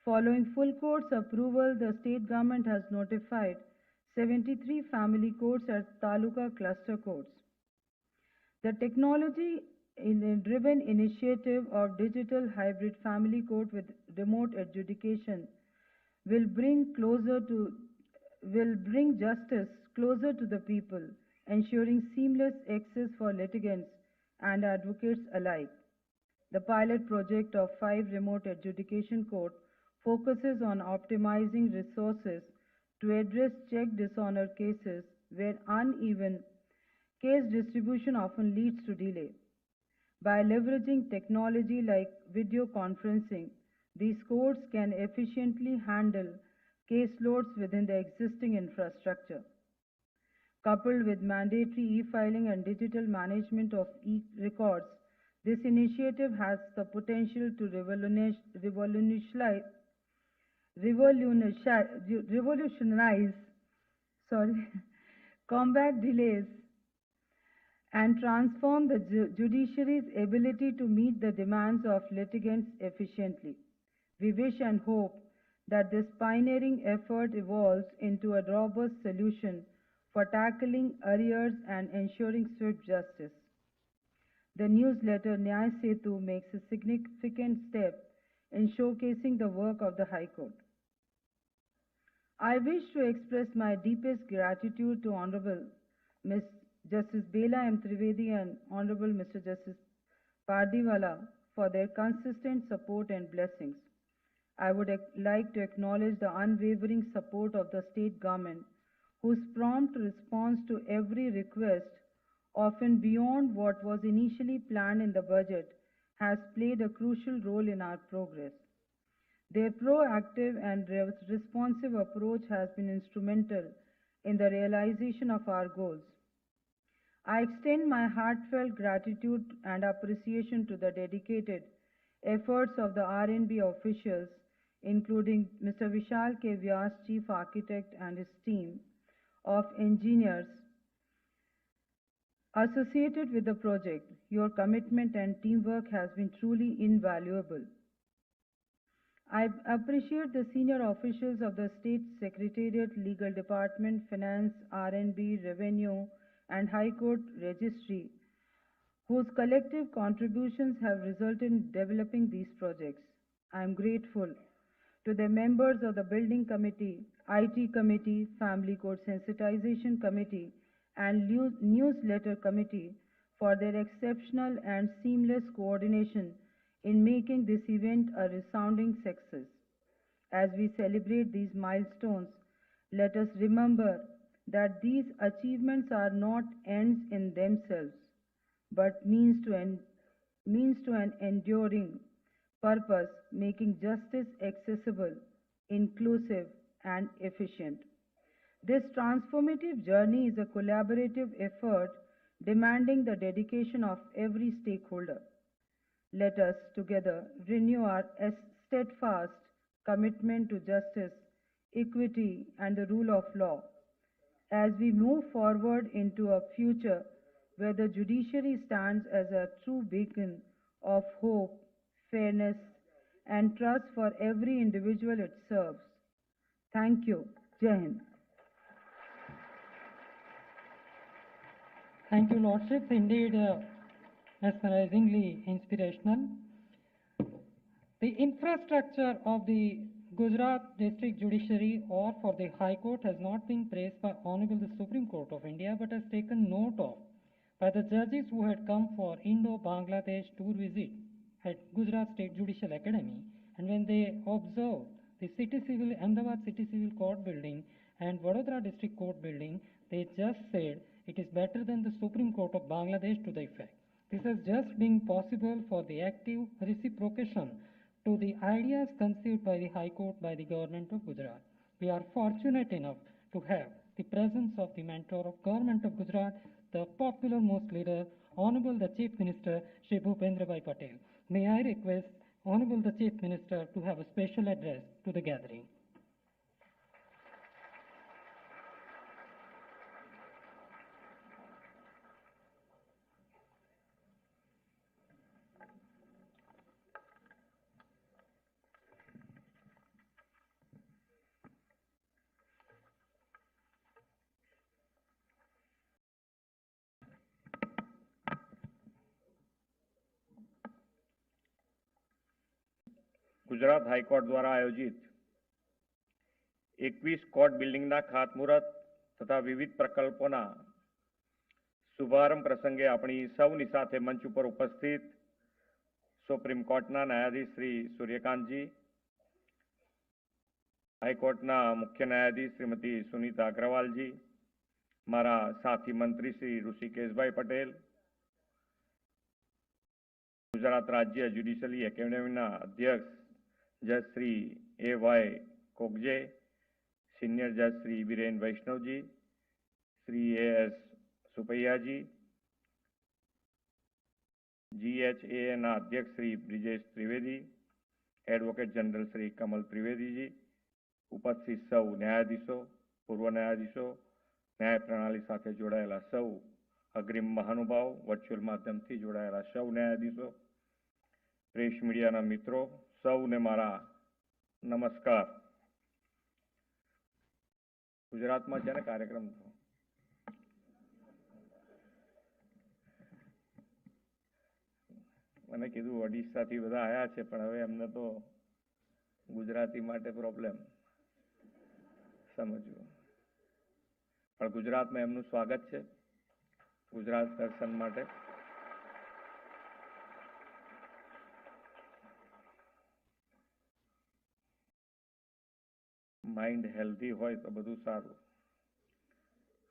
J: following full court's approval, the state government has notified 73 family courts as taluka cluster courts. The technology-driven initiative of digital hybrid family court with remote adjudication will bring justice closer to the people, ensuring seamless access for litigants and advocates alike. The pilot project of 5 remote adjudication court focuses on optimizing resources to address check dishonor cases where uneven case distribution often leads to delay. By leveraging technology like video conferencing, these courts can efficiently handle caseloads within the existing infrastructure. Coupled with mandatory e-filing and digital management of e-records, this initiative has the potential to revolutionize combat delays and transform the judiciary's ability to meet the demands of litigants efficiently. We wish and hope that this pioneering effort evolves into a robust solution for tackling arrears and ensuring swift justice. The newsletter Nyay Setu makes a significant step in showcasing the work of the High Court. I wish to express my deepest gratitude to Honorable Ms. Justice Bela M. Trivedi and Honorable Mr. Justice Pardiwala for their consistent support and blessings. I would like to acknowledge the unwavering support of the state government, whose prompt response to every request, often beyond what was initially planned in the budget, has played a crucial role in our progress. Their proactive and responsive approach has been instrumental in the realization of our goals. I extend my heartfelt gratitude and appreciation to the dedicated efforts of the R&B officials, including Mr. Vishal K. Vyas, Chief Architect, and his team of engineers associated with the project. Your commitment and teamwork has been truly invaluable. I appreciate the senior officials of the State Secretariat, Legal Department, Finance, R&B, Revenue, and High Court Registry, whose collective contributions have resulted in developing these projects. I am grateful to the members of the Building Committee, IT Committee, Family Court Sensitization Committee, and Newsletter Committee for their exceptional and seamless coordination in making this event a resounding success. As we celebrate these milestones, let us remember that these achievements are not ends in themselves, but means to an enduring purpose, making justice accessible, inclusive, and efficient. This transformative journey is a collaborative effort demanding the dedication of every stakeholder. Let us together renew our steadfast commitment to justice, equity, and the rule of law as we move forward into a future where the judiciary stands as a true beacon of hope, fairness, and trust for every individual it serves. Thank you. Jai Hind.
A: Thank you, Lordships. Indeed, mesmerizingly inspirational. The infrastructure of the Gujarat District Judiciary or for the High Court has not been praised by Honorable the Supreme Court of India, but has taken note of by the judges who had come for Indo-Bangladesh tour visit at Gujarat State Judicial Academy, and when they observed the Ahmedabad City Civil Court building and Vadodara District Court building, they just said it is better than the Supreme Court of Bangladesh to the effect. This has just been possible for the active reciprocation to the ideas conceived by the High Court by the government of Gujarat. We are fortunate enough to have the presence of the mentor of government of Gujarat, the popular most leader, Honorable the Chief Minister, Shri Bhupendra Bhai Patel. May I request Honorable the Chief Minister to have a special address to the gathering.
K: Gujarat high court દ્વારા આયોજિત 21 court બિલ્ડિંગના ખાતમુહૂર્ત તથા વિવિધ પ્રકલ્પોના શુભારંભ પ્રસંગે આપણી સૌની સાથે મંચ ઉપર ઉપસ્થિત સુપ્રીમ કોર્ટના ન્યાયાધીશ શ્રી સૂર્યકાંતજી, હાઈકોર્ટના મુખ્ય ન્યાયાધીશ શ્રીમતી સુનીતા અગ્રવાલજી, મારા સાથી મંત્રી શ્રી ઋષિકેશભાઈ પટેલ, ગુજરાત રાજ્ય જ્યુડિશિયરી એકેડેમીના અધ્યક્ષ જજ શ્રી A.Y. કોગજે, સિનિયર જજ શ્રી વીરેન વૈષ્ણવજી, શ્રી A.S. સુપૈયાજી, GHAના અધ્યક્ષ શ્રી બ્રિજેશ ત્રિવેદી, એડવોકેટ જનરલ શ્રી કમલ ત્રિવેદીજી, ઉપસ્થિત સૌ ન્યાયાધીશો, પૂર્વ ન્યાયાધીશો, ન્યાય પ્રણાલી સાથે જોડાયેલા સૌ અગ્રીમ મહાનુભાવ, વર્ચ્યુઅલ માધ્યમથી જોડાયેલા સૌ ન્યાયાધીશો, પ્રેસ મીડિયાના મિત્રો, સૌને મારા નમસ્કાર. ગુજરાતમાં છે ને કાર્યક્રમ થયો. મને કીધું ઓડિશાથી બધા આવ્યા છે, પણ હવે એમને તો ગુજરાતી માટે પ્રોબ્લેમ સમજવું. પણ ગુજરાતમાં એમનું સ્વાગત છે ગુજરાત દર્શન માટે. માઇન્ડ હેલ્ધી હોય તો બધું સારું.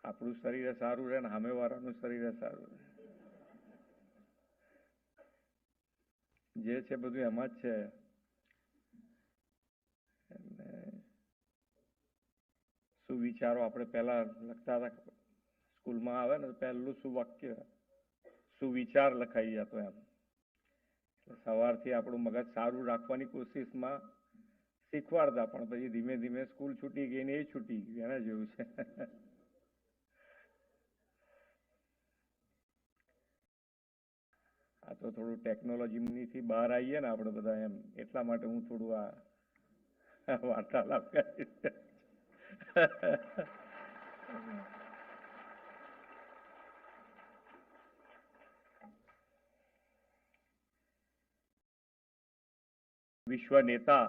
K: આપણું શરીર સારું રહે ને સામેવાળાનું શરીર સારું રહે. જે છે બધું એમાં જ છે. સુવિચારો આપણે પહેલા લખતા હતા સ્કૂલમાં આવે ને પહેલું સુવાક્ય સુવિચાર લખાઈ જતો એમ. સવારથી આપણું મગજ સારું રાખવાની કોશિશમાં શીખવાડતા, પણ પછી ધીમે ધીમે સ્કૂલ છૂટી ગઈ ને એ છૂટી ગયું, એના જેવું છે. આ તો થોડું ટેકનોલોજીથી બહાર આવીએ ને આપણે બધા એમ, એટલા માટે હું થોડું આ વાર્તાલાપ કરીશ. વિશ્વ નેતા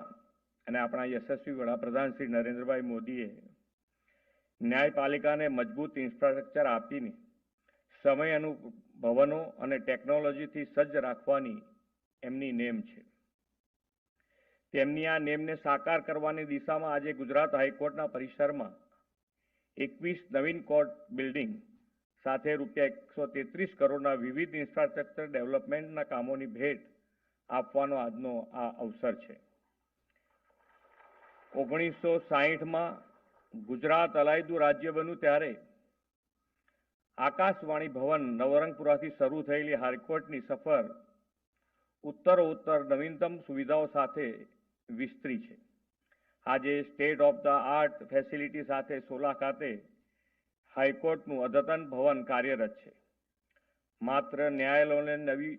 K: અને આપણા યશસ્વી વડાપ્રધાન શ્રી નરેન્દ્રભાઈ મોદીએ ન્યાયપાલિકાને મજબૂત ઇન્ફ્રાસ્ટ્રક્ચર આપીને સમય અનુરૂપ ભવનો અને ટેકનોલોજીથી સજ્જ રાખવાની એમની નેમ છે. તેમની આ નેમને સાકાર કરવાની દિશામાં આજે ગુજરાત હાઈકોર્ટના પરિસરમાં 21 નવીન કોર્ટ બિલ્ડિંગ સાથે ₹133 કરોડના વિવિધ ઇન્ફ્રાસ્ટ્રક્ચર ડેવલપમેન્ટના કામોની ભેટ આપવાનો આજનો આ અવસર છે. 1960માં ગુજરાત અલાયદું રાજ્ય બન્યું ત્યારે આકાશવાણી ભવન નવરંગપુરાથી શરૂ થયેલી હાઈકોર્ટની સફર ઉત્તરોત્તર નવીનતમ સુવિધાઓ સાથે વિસ્તરી છે. આજે state of the art facility સાથે સોલા ખાતે હાઈકોર્ટનું અદ્યતન ભવન કાર્યરત છે. માત્ર ન્યાયાલયોને નવી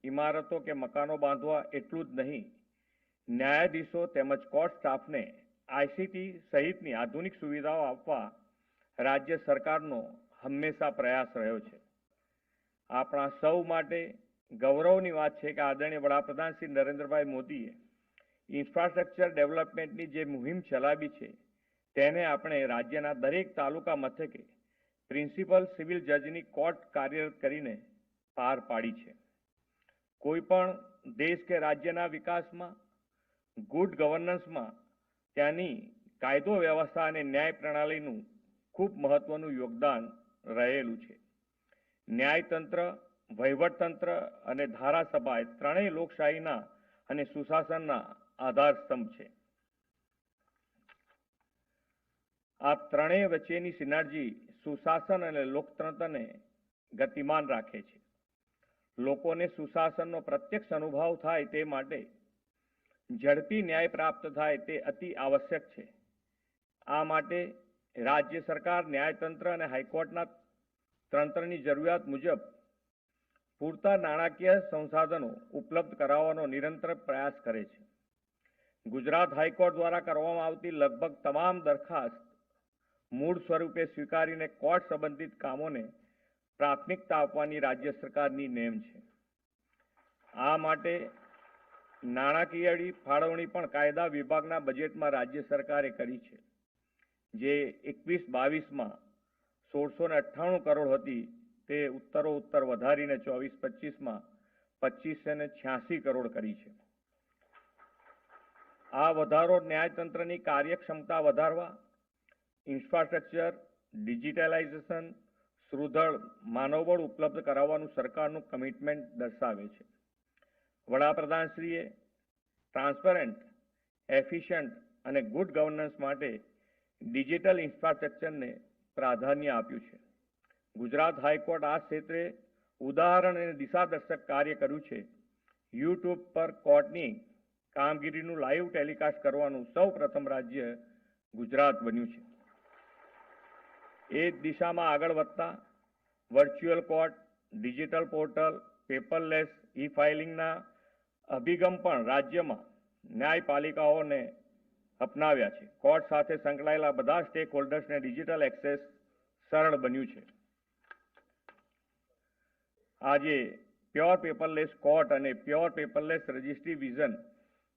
K: ઇમારતો કે મકાનો બાંધવા એટલું જ નહીં, ન્યાયાધીશો તેમજ કોર્ટ સ્ટાફને આઈસીટી સહિતની આધુનિક સુવિધાઓ આપવા રાજ્ય સરકારનો હંમેશા પ્રયાસ રહ્યો છે. આપણા સૌ માટે ગૌરવની વાત છે કે આદરણીય વડાપ્રધાન શ્રી નરેન્દ્રભાઈ મોદીએ ઇન્ફ્રાસ્ટ્રક્ચર ડેવલપમેન્ટની જે મુહિમ ચલાવી છે તેને આપણે રાજ્યના દરેક તાલુકા મથકે પ્રિન્સિપલ સિવિલ જજની કોર્ટ કાર્યરત કરીને પાર પાડી છે. કોઈ પણ દેશ કે રાજ્યના વિકાસમાં, ગુડ ગવર્નન્સમાં ત્યાંની કાયદો વ્યવસ્થા અને ન્યાય પ્રણાલીનું ખૂબ મહત્વનું યોગદાન રહેલું છે. ન્યાયતંત્ર, વહીવટતંત્ર અને ધારાસભા એ ત્રણેય લોકશાહીના અને સુશાસનના આધારસ્તંભ છે. આ ત્રણેય વચ્ચેની સિનર્જી સુશાસન અને લોકતંત્રને ગતિમાન રાખે છે. લોકોને સુશાસનનો પ્રત્યક્ષ અનુભવ થાય તે માટે ઝડપી ન્યાય પ્રાપ્ત થાય તે અતિ આવશ્યક છે. આ માટે રાજ્ય સરકાર ન્યાયતંત્ર અને હાઈકોર્ટના તંત્રની જરૂરિયાત મુજબ પૂરતા નાણાકીય સંસાધનો ઉપલબ્ધ કરાવવાનો નિરંતર પ્રયાસ કરે છે. ગુજરાત હાઈકોર્ટ દ્વારા કરવામાં આવતી લગભગ તમામ દરખાસ્ત મૂળ સ્વરૂપે સ્વીકારીને કોર્ટ સંબંધિત કામોને પ્રાથમિકતા આપવાની રાજ્ય સરકારની નેમ છે. આ માટે નાણાકીય ફાળવણી પણ કાયદા વિભાગના બજેટમાં રાજ્ય સરકારે કરી છે, જે 21-22માં 1698 કરોડ હતી તે ઉત્તરોત્તર વધારીને 24-25માં 2586 કરોડ કરી છે. આ વધારો ન્યાયતંત્રની કાર્યક્ષમતા વધારવા, ઇન્ફ્રાસ્ટ્રક્ચર, ડિજિટલાઇઝેશન, સુદૃઢ માનવબળ ઉપલબ્ધ કરાવવાનું સરકારનું કમિટમેન્ટ દર્શાવે છે. વડાપ્રધાનશ્રીએ ટ્રાન્સપરન્ટ, એફિશિયન્ટ અને ગુડ ગવર્નન્સ માટે ડિજિટલ ઇન્ફ્રાસ્ટ્રક્ચરને પ્રાધાન્ય આપ્યું છે. ગુજરાત હાઈકોર્ટ આ ક્ષેત્રે ઉદાહરણ અને દિશાદર્શક કાર્ય કર્યું છે. યુટ્યુબ પર કોર્ટની કામગીરીનું લાઈવ ટેલિકાસ્ટ કરવાનું સૌ પ્રથમ રાજ્ય ગુજરાત બન્યું છે. એ દિશામાં આગળ વધતા virtual court, digital portal, paperless e ફાઇલિંગના અભિગમ પણ રાજ્યમાં ન્યાયપાલિકાઓને અપનાવ્યા છે. કોર્ટ સાથે સંકળાયેલા બધા સ્ટેક હોલ્ડર્સને ડિજિટલ એક્સેસ સરળ બન્યું છે. આજે પ્યોર પેપરલેસ કોર્ટ અને pure paperless registry vision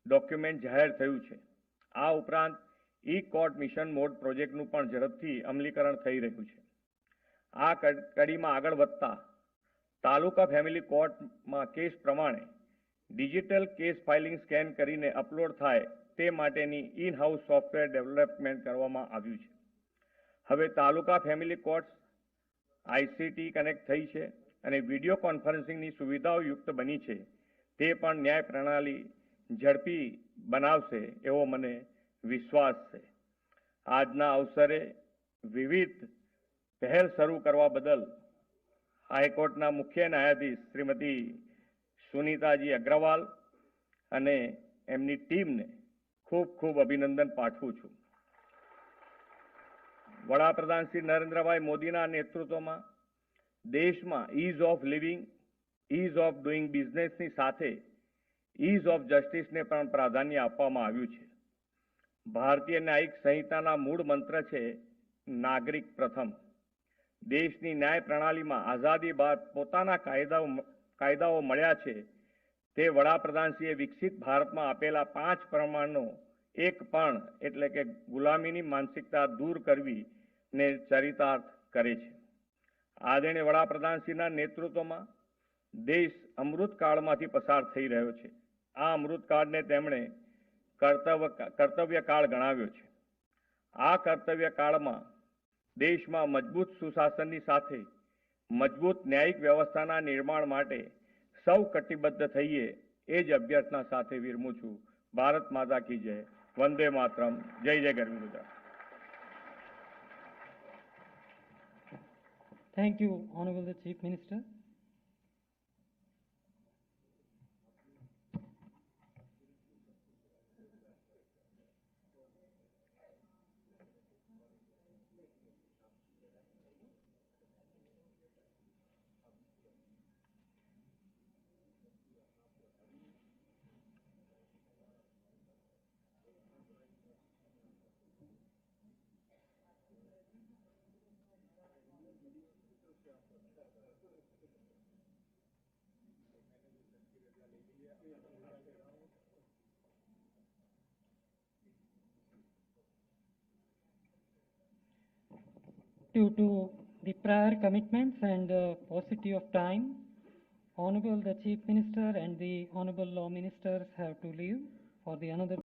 K: document જાહેર થયું છે. આ ઉપરાંત ઈ કોર્ટ મિશન મોડ પ્રોજેક્ટનું પણ ઝડપથી અમલીકરણ થઈ રહ્યું છે. આ કડીમાં આગળ વધતા તાલુકા ફેમિલી કોર્ટમાં કેસ પ્રમાણે ડિજિટલ કેસ ફાઇલિંગ સ્કેન કરીને અપલોડ થાય તે માટેની ઇન હાઉસ સોફ્ટવેર ડેવલપમેન્ટ કરવામાં આવ્યું છે. હવે તાલુકા ફેમિલી કોર્ટ્સ આઈસીટી કનેક્ટ થઈ છે અને વિડીયો કોન્ફરન્સિંગની સુવિધાઓ યુક્ત બની છે. તે પણ ન્યાય પ્રણાલી ઝડપી બનાવશે એવો મને વિશ્વાસ છે. આજના અવસરે વિવિધ પહેલ શરૂ કરવા બદલ હાઈકોર્ટના મુખ્ય ન્યાયાધીશ શ્રીમતી સુનીતાજી અગ્રવાલ અને એમની ટીમને ખૂબ ખૂબ અભિનંદન પાઠવું છું. વડાપ્રધાન શ્રી નરેન્દ્રભાઈ મોદીના નેતૃત્વમાં દેશમાં ease of living, ease of doing બિઝનેસની સાથે ઇઝ ઓફ જસ્ટિસને પણ પ્રાધાન્ય આપવામાં આવ્યું છે. ભારતીય ન્યાયિક સંહિતાના મૂળ મંત્ર છે નાગરિક પ્રથમ. દેશની ન્યાય પ્રણાલીમાં આઝાદી બાદ પોતાના કાયદાઓ મળ્યા છે તે વડાપ્રધાનશ્રીએ વિકસિત ભારતમાં આપેલા 5 પ્રમાણનો એક પણ એટલે કે ગુલામીની માનસિકતા દૂર કરવી ને ચરિતાર્થ કરે છે. આદરણીય વડાપ્રધાનશ્રીના નેતૃત્વમાં દેશ અમૃતકાળમાંથી પસાર થઈ રહ્યો છે. આ અમૃતકાળને તેમણે કર્તવ્યકાળ ગણાવ્યો છે. આ કર્તવ્યકાળમાં દેશમાં મજબૂત સુશાસનની સાથે મજબૂત ન્યાયિક વ્યવસ્થાના નિર્માણ માટે સૌ કટિબદ્ધ થઈએ એ જ અભ્યર્થના સાથે વિરમું છું. ભારત માતા કી જય. વંદે માતરમ. જય જય ગરવી Gujarat.
A: Thank you, Honorable the Chief Minister. Due to the prior commitments and paucity of time, Honorable the Chief Minister and the Honorable Law Ministers have to leave for the another